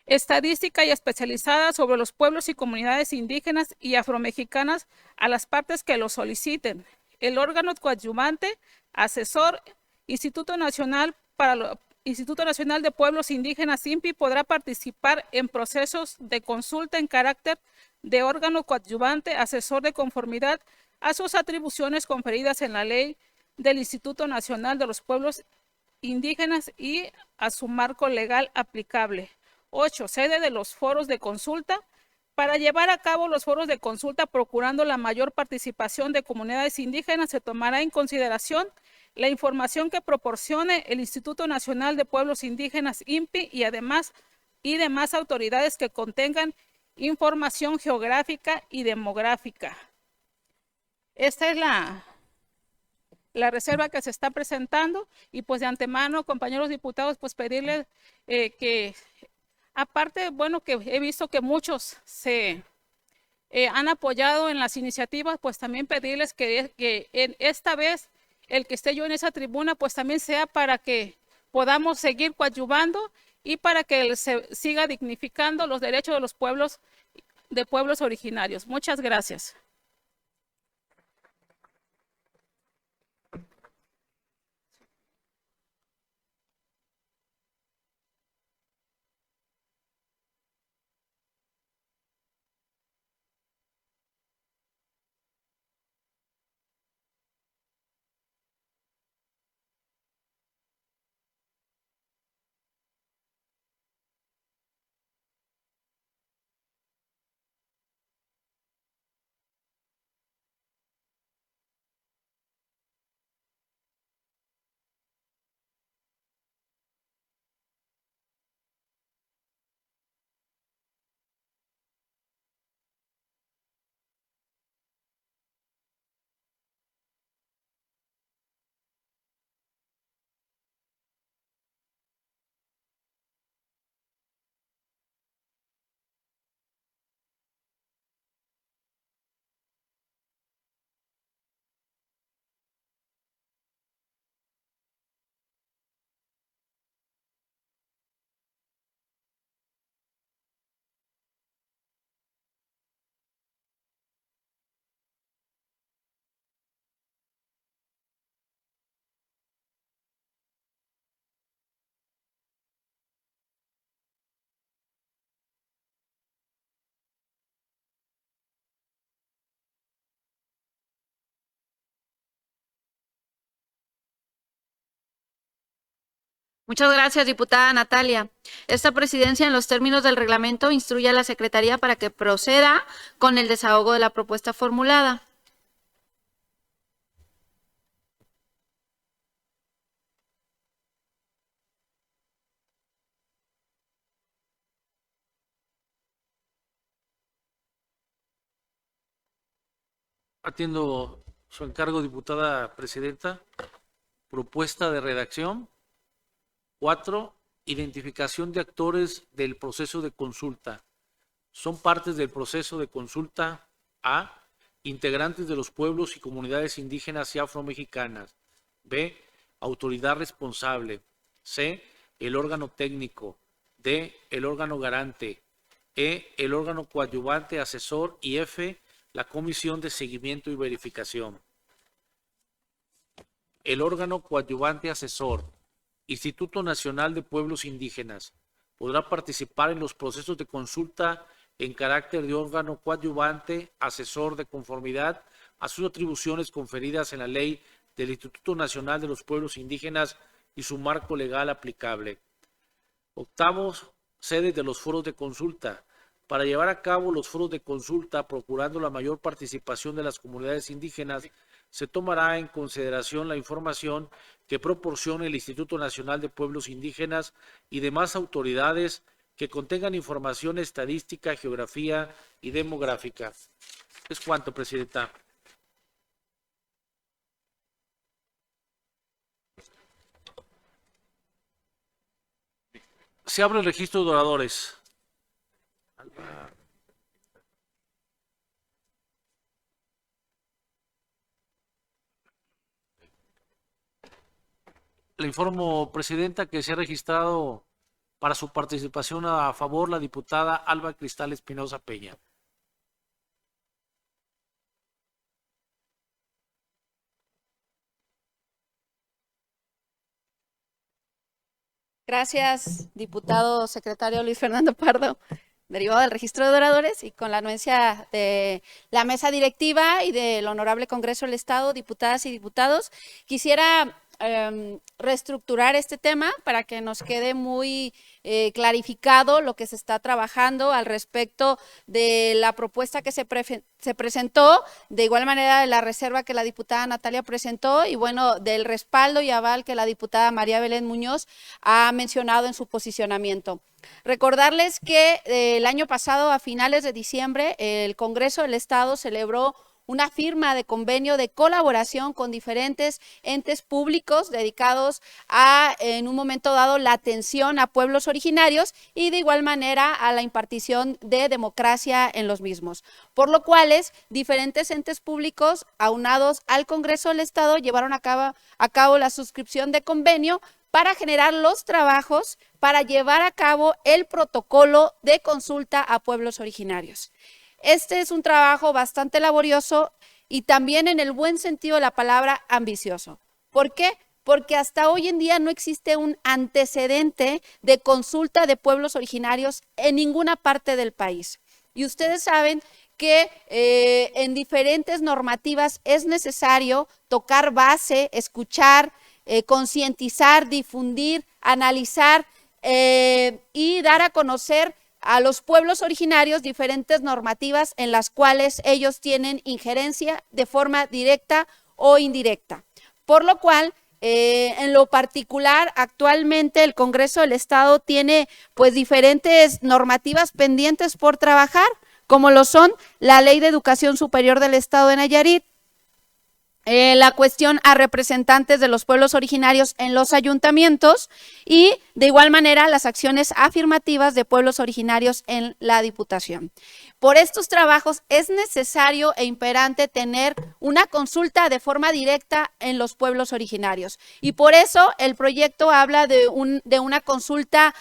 estadística y especializada sobre los pueblos y comunidades indígenas y afromexicanas a las partes que lo soliciten. El órgano coadyuvante, asesor, Instituto Nacional de Pueblos Indígenas, INPI, podrá participar en procesos de consulta en carácter de órgano coadyuvante, asesor de conformidad a sus atribuciones conferidas en la ley del Instituto Nacional de los Pueblos Indígenas y a su marco legal aplicable. 8. Sede de los foros de consulta. Para llevar a cabo los foros de consulta procurando la mayor participación de comunidades indígenas, se tomará en consideración la información que proporcione el Instituto Nacional de Pueblos Indígenas, INPI, y demás autoridades que contengan información geográfica y demográfica. Esta es la reserva que se está presentando y pues de antemano, compañeros diputados, pues pedirles que aparte, bueno, que he visto que muchos se han apoyado en las iniciativas, pues también pedirles que esta vez el que esté yo en esa tribuna, pues también sea para que podamos seguir coadyuvando y para que se siga dignificando los derechos de los pueblos originarios. Muchas gracias. Muchas gracias, diputada Natalia. Esta presidencia, en los términos del reglamento, instruye a la Secretaría para que proceda con el desahogo de la propuesta formulada. Atiendo su encargo, diputada presidenta. Propuesta de redacción. 4. Identificación de actores del proceso de consulta. Son partes del proceso de consulta: A. Integrantes de los pueblos y comunidades indígenas y afromexicanas. B. Autoridad responsable. C. El órgano técnico. D. El órgano garante. E. El órgano coadyuvante asesor. Y F. La comisión de seguimiento y verificación. El órgano coadyuvante asesor, Instituto Nacional de Pueblos Indígenas, podrá participar en los procesos de consulta en carácter de órgano coadyuvante asesor de conformidad a sus atribuciones conferidas en la ley del Instituto Nacional de los Pueblos Indígenas y su marco legal aplicable. 8. Sedes de los foros de consulta. Para llevar a cabo los foros de consulta, procurando la mayor participación de las comunidades indígenas, se tomará en consideración la información que proporcione el Instituto Nacional de Pueblos Indígenas y demás autoridades que contengan información estadística, geografía y demográfica. Es cuanto, presidenta. Se abre el registro de oradores. Le informo, presidenta, que se ha registrado para su participación a favor la diputada Alba Cristal Espinosa Peña. Gracias, diputado secretario Luis Fernando Pardo. Derivado del registro de oradores y con la anuencia de la mesa directiva y del Honorable Congreso del Estado, diputadas y diputados, quisiera reestructurar este tema para que nos quede muy clarificado lo que se está trabajando al respecto de la propuesta que se presentó, de igual manera de la reserva que la diputada Natalia presentó y bueno, del respaldo y aval que la diputada María Belén Muñoz ha mencionado en su posicionamiento. Recordarles que el año pasado, a finales de diciembre, el Congreso del Estado celebró una firma de convenio de colaboración con diferentes entes públicos dedicados a, en un momento dado, la atención a pueblos originarios y de igual manera a la impartición de democracia en los mismos. Por lo cual, diferentes entes públicos aunados al Congreso del Estado llevaron a cabo la suscripción de convenio para generar los trabajos para llevar a cabo el protocolo de consulta a pueblos originarios. Este es un trabajo bastante laborioso y también en el buen sentido de la palabra ambicioso. ¿Por qué? Porque hasta hoy en día no existe un antecedente de consulta de pueblos originarios en ninguna parte del país. Y ustedes saben que en diferentes normativas es necesario tocar base, escuchar, concientizar, difundir, analizar y dar a conocer a los pueblos originarios diferentes normativas en las cuales ellos tienen injerencia de forma directa o indirecta. Por lo cual, en lo particular, actualmente el Congreso del Estado tiene pues diferentes normativas pendientes por trabajar, como lo son la Ley de Educación Superior del Estado de Nayarit, la cuestión a representantes de los pueblos originarios en los ayuntamientos y de igual manera las acciones afirmativas de pueblos originarios en la Diputación. Por estos trabajos es necesario e imperante tener una consulta de forma directa en los pueblos originarios y por eso el proyecto habla de una consulta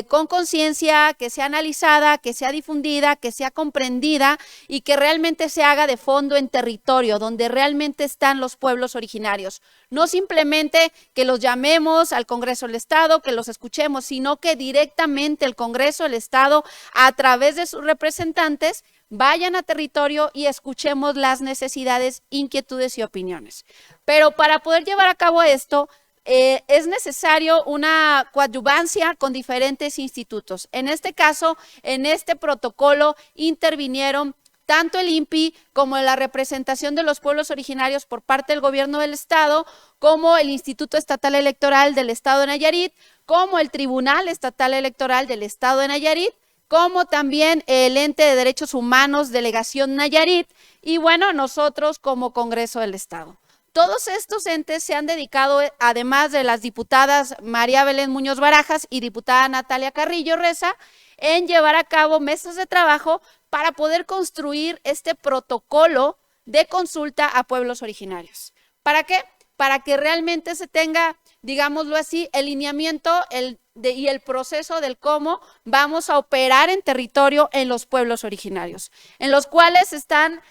con conciencia, que sea analizada, que sea difundida, que sea comprendida y que realmente se haga de fondo en territorio, donde realmente están los pueblos originarios. No simplemente que los llamemos al Congreso del Estado, que los escuchemos, sino que directamente el Congreso del Estado, a través de sus representantes, vayan a territorio y escuchemos las necesidades, inquietudes y opiniones. Pero para poder llevar a cabo esto, es necesario una coadyuvancia con diferentes institutos. En este caso, en este protocolo intervinieron tanto el INPI como la representación de los pueblos originarios por parte del gobierno del estado, como el Instituto Estatal Electoral del estado de Nayarit, como el Tribunal Estatal Electoral del estado de Nayarit, como también el Ente de Derechos Humanos, Delegación Nayarit, y bueno, nosotros como Congreso del Estado. Todos estos entes se han dedicado, además de las diputadas María Belén Muñoz Barajas y diputada Natalia Carrillo Reza, en llevar a cabo mesas de trabajo para poder construir este protocolo de consulta a pueblos originarios. ¿Para qué? Para que realmente se tenga, digámoslo así, el lineamiento y el proceso del cómo vamos a operar en territorio en los pueblos originarios, en los cuales están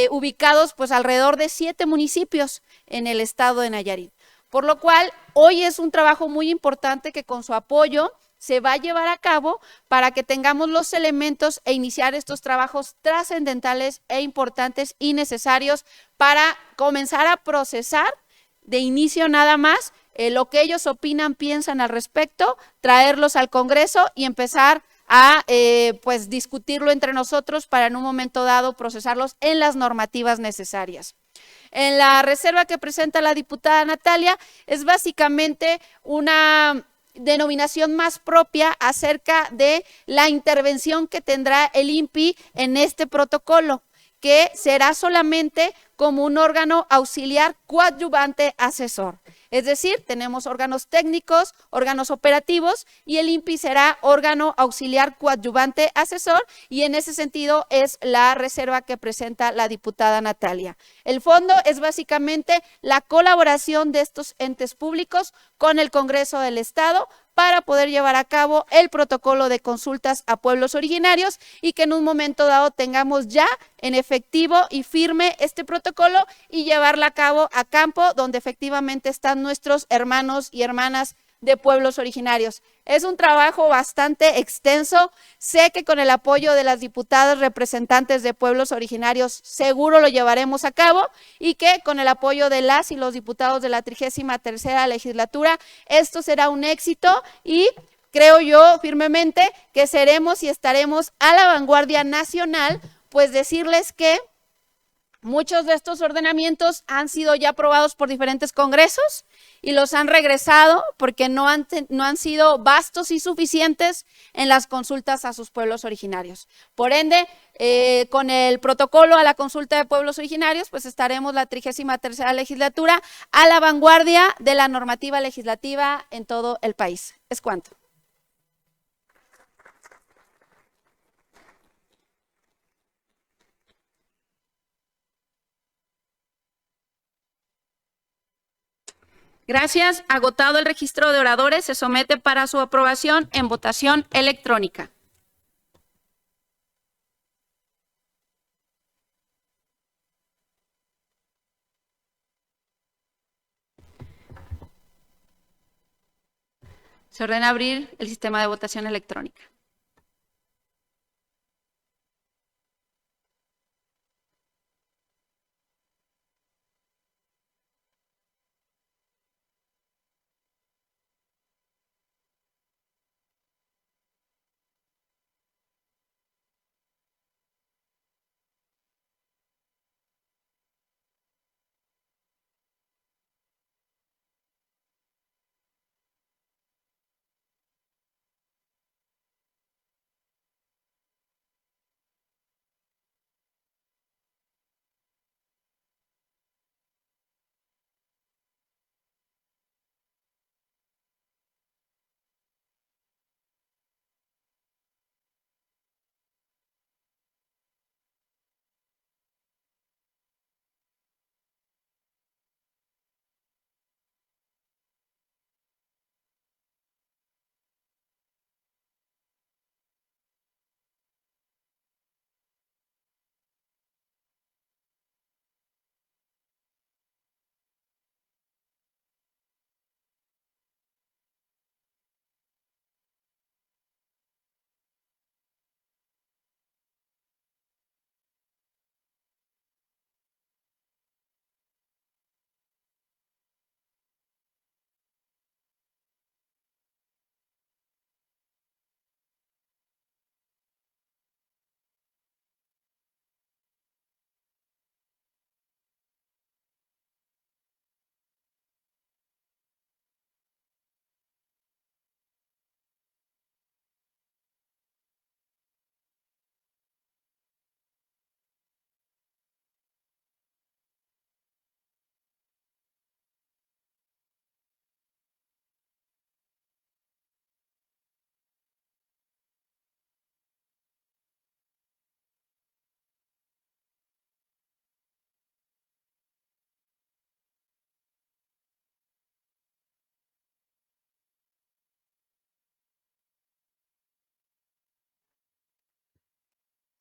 ubicados pues alrededor de 7 municipios en el estado de Nayarit. Por lo cual, hoy es un trabajo muy importante que con su apoyo se va a llevar a cabo para que tengamos los elementos e iniciar estos trabajos trascendentales e importantes y necesarios para comenzar a procesar de inicio nada más lo que ellos opinan, piensan al respecto, traerlos al Congreso y empezar a pues discutirlo entre nosotros para en un momento dado procesarlos en las normativas necesarias. En la reserva que presenta la diputada Natalia es básicamente una denominación más propia acerca de la intervención que tendrá el INPI en este protocolo, que será solamente como un órgano auxiliar coadyuvante asesor. Es decir, tenemos órganos técnicos, órganos operativos y el INPI será órgano auxiliar coadyuvante asesor y en ese sentido es la reserva que presenta la diputada Natalia. El fondo es básicamente la colaboración de estos entes públicos con el Congreso del Estado para poder llevar a cabo el protocolo de consultas a pueblos originarios y que en un momento dado tengamos ya en efectivo y firme este protocolo y llevarla a cabo a campo donde efectivamente están nuestros hermanos y hermanas de pueblos originarios. Es un trabajo bastante extenso, sé que con el apoyo de las diputadas representantes de pueblos originarios seguro lo llevaremos a cabo y que con el apoyo de las y los diputados de la 33ª legislatura esto será un éxito y creo yo firmemente que seremos y estaremos a la vanguardia nacional, pues decirles que muchos de estos ordenamientos han sido ya aprobados por diferentes congresos y los han regresado porque no han sido vastos y suficientes en las consultas a sus pueblos originarios. Por ende, con el protocolo a la consulta de pueblos originarios, pues estaremos la 33ª legislatura a la vanguardia de la normativa legislativa en todo el país. Es cuanto. Gracias. Agotado el registro de oradores, se somete para su aprobación en votación electrónica. Se ordena abrir el sistema de votación electrónica.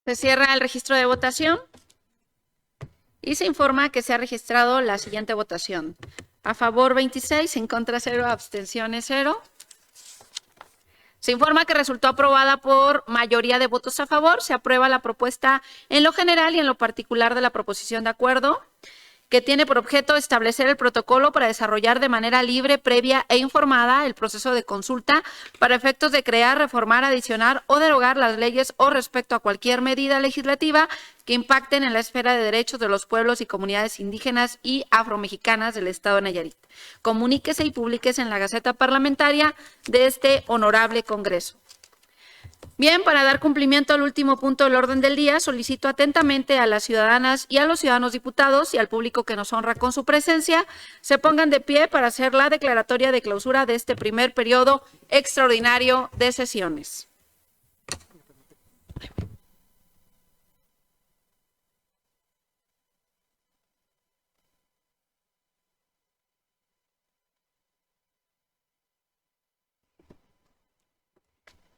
Se cierra el registro de votación y se informa que se ha registrado la siguiente votación. A favor 26, en contra 0, abstenciones 0. Se informa que resultó aprobada por mayoría de votos a favor. Se aprueba la propuesta en lo general y en lo particular de la proposición de acuerdo, que tiene por objeto establecer el protocolo para desarrollar de manera libre, previa e informada el proceso de consulta para efectos de crear, reformar, adicionar o derogar las leyes o respecto a cualquier medida legislativa que impacten en la esfera de derechos de los pueblos y comunidades indígenas y afromexicanas del Estado de Nayarit. Comuníquese y públiquese en la Gaceta Parlamentaria de este honorable Congreso. Bien, para dar cumplimiento al último punto del orden del día, solicito atentamente a las ciudadanas y a los ciudadanos diputados y al público que nos honra con su presencia, se pongan de pie para hacer la declaratoria de clausura de este primer periodo extraordinario de sesiones.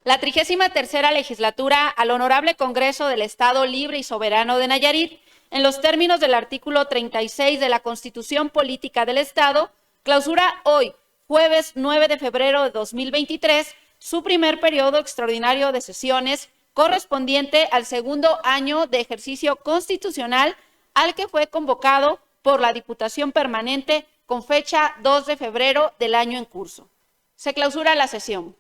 La 33ª legislatura al Honorable Congreso del Estado Libre y Soberano de Nayarit, en los términos del artículo 36 de la Constitución Política del Estado, clausura hoy, jueves 9 de febrero de 2023, su primer periodo extraordinario de sesiones correspondiente al segundo año de ejercicio constitucional al que fue convocado por la Diputación Permanente con fecha 2 de febrero del año en curso. Se clausura la sesión.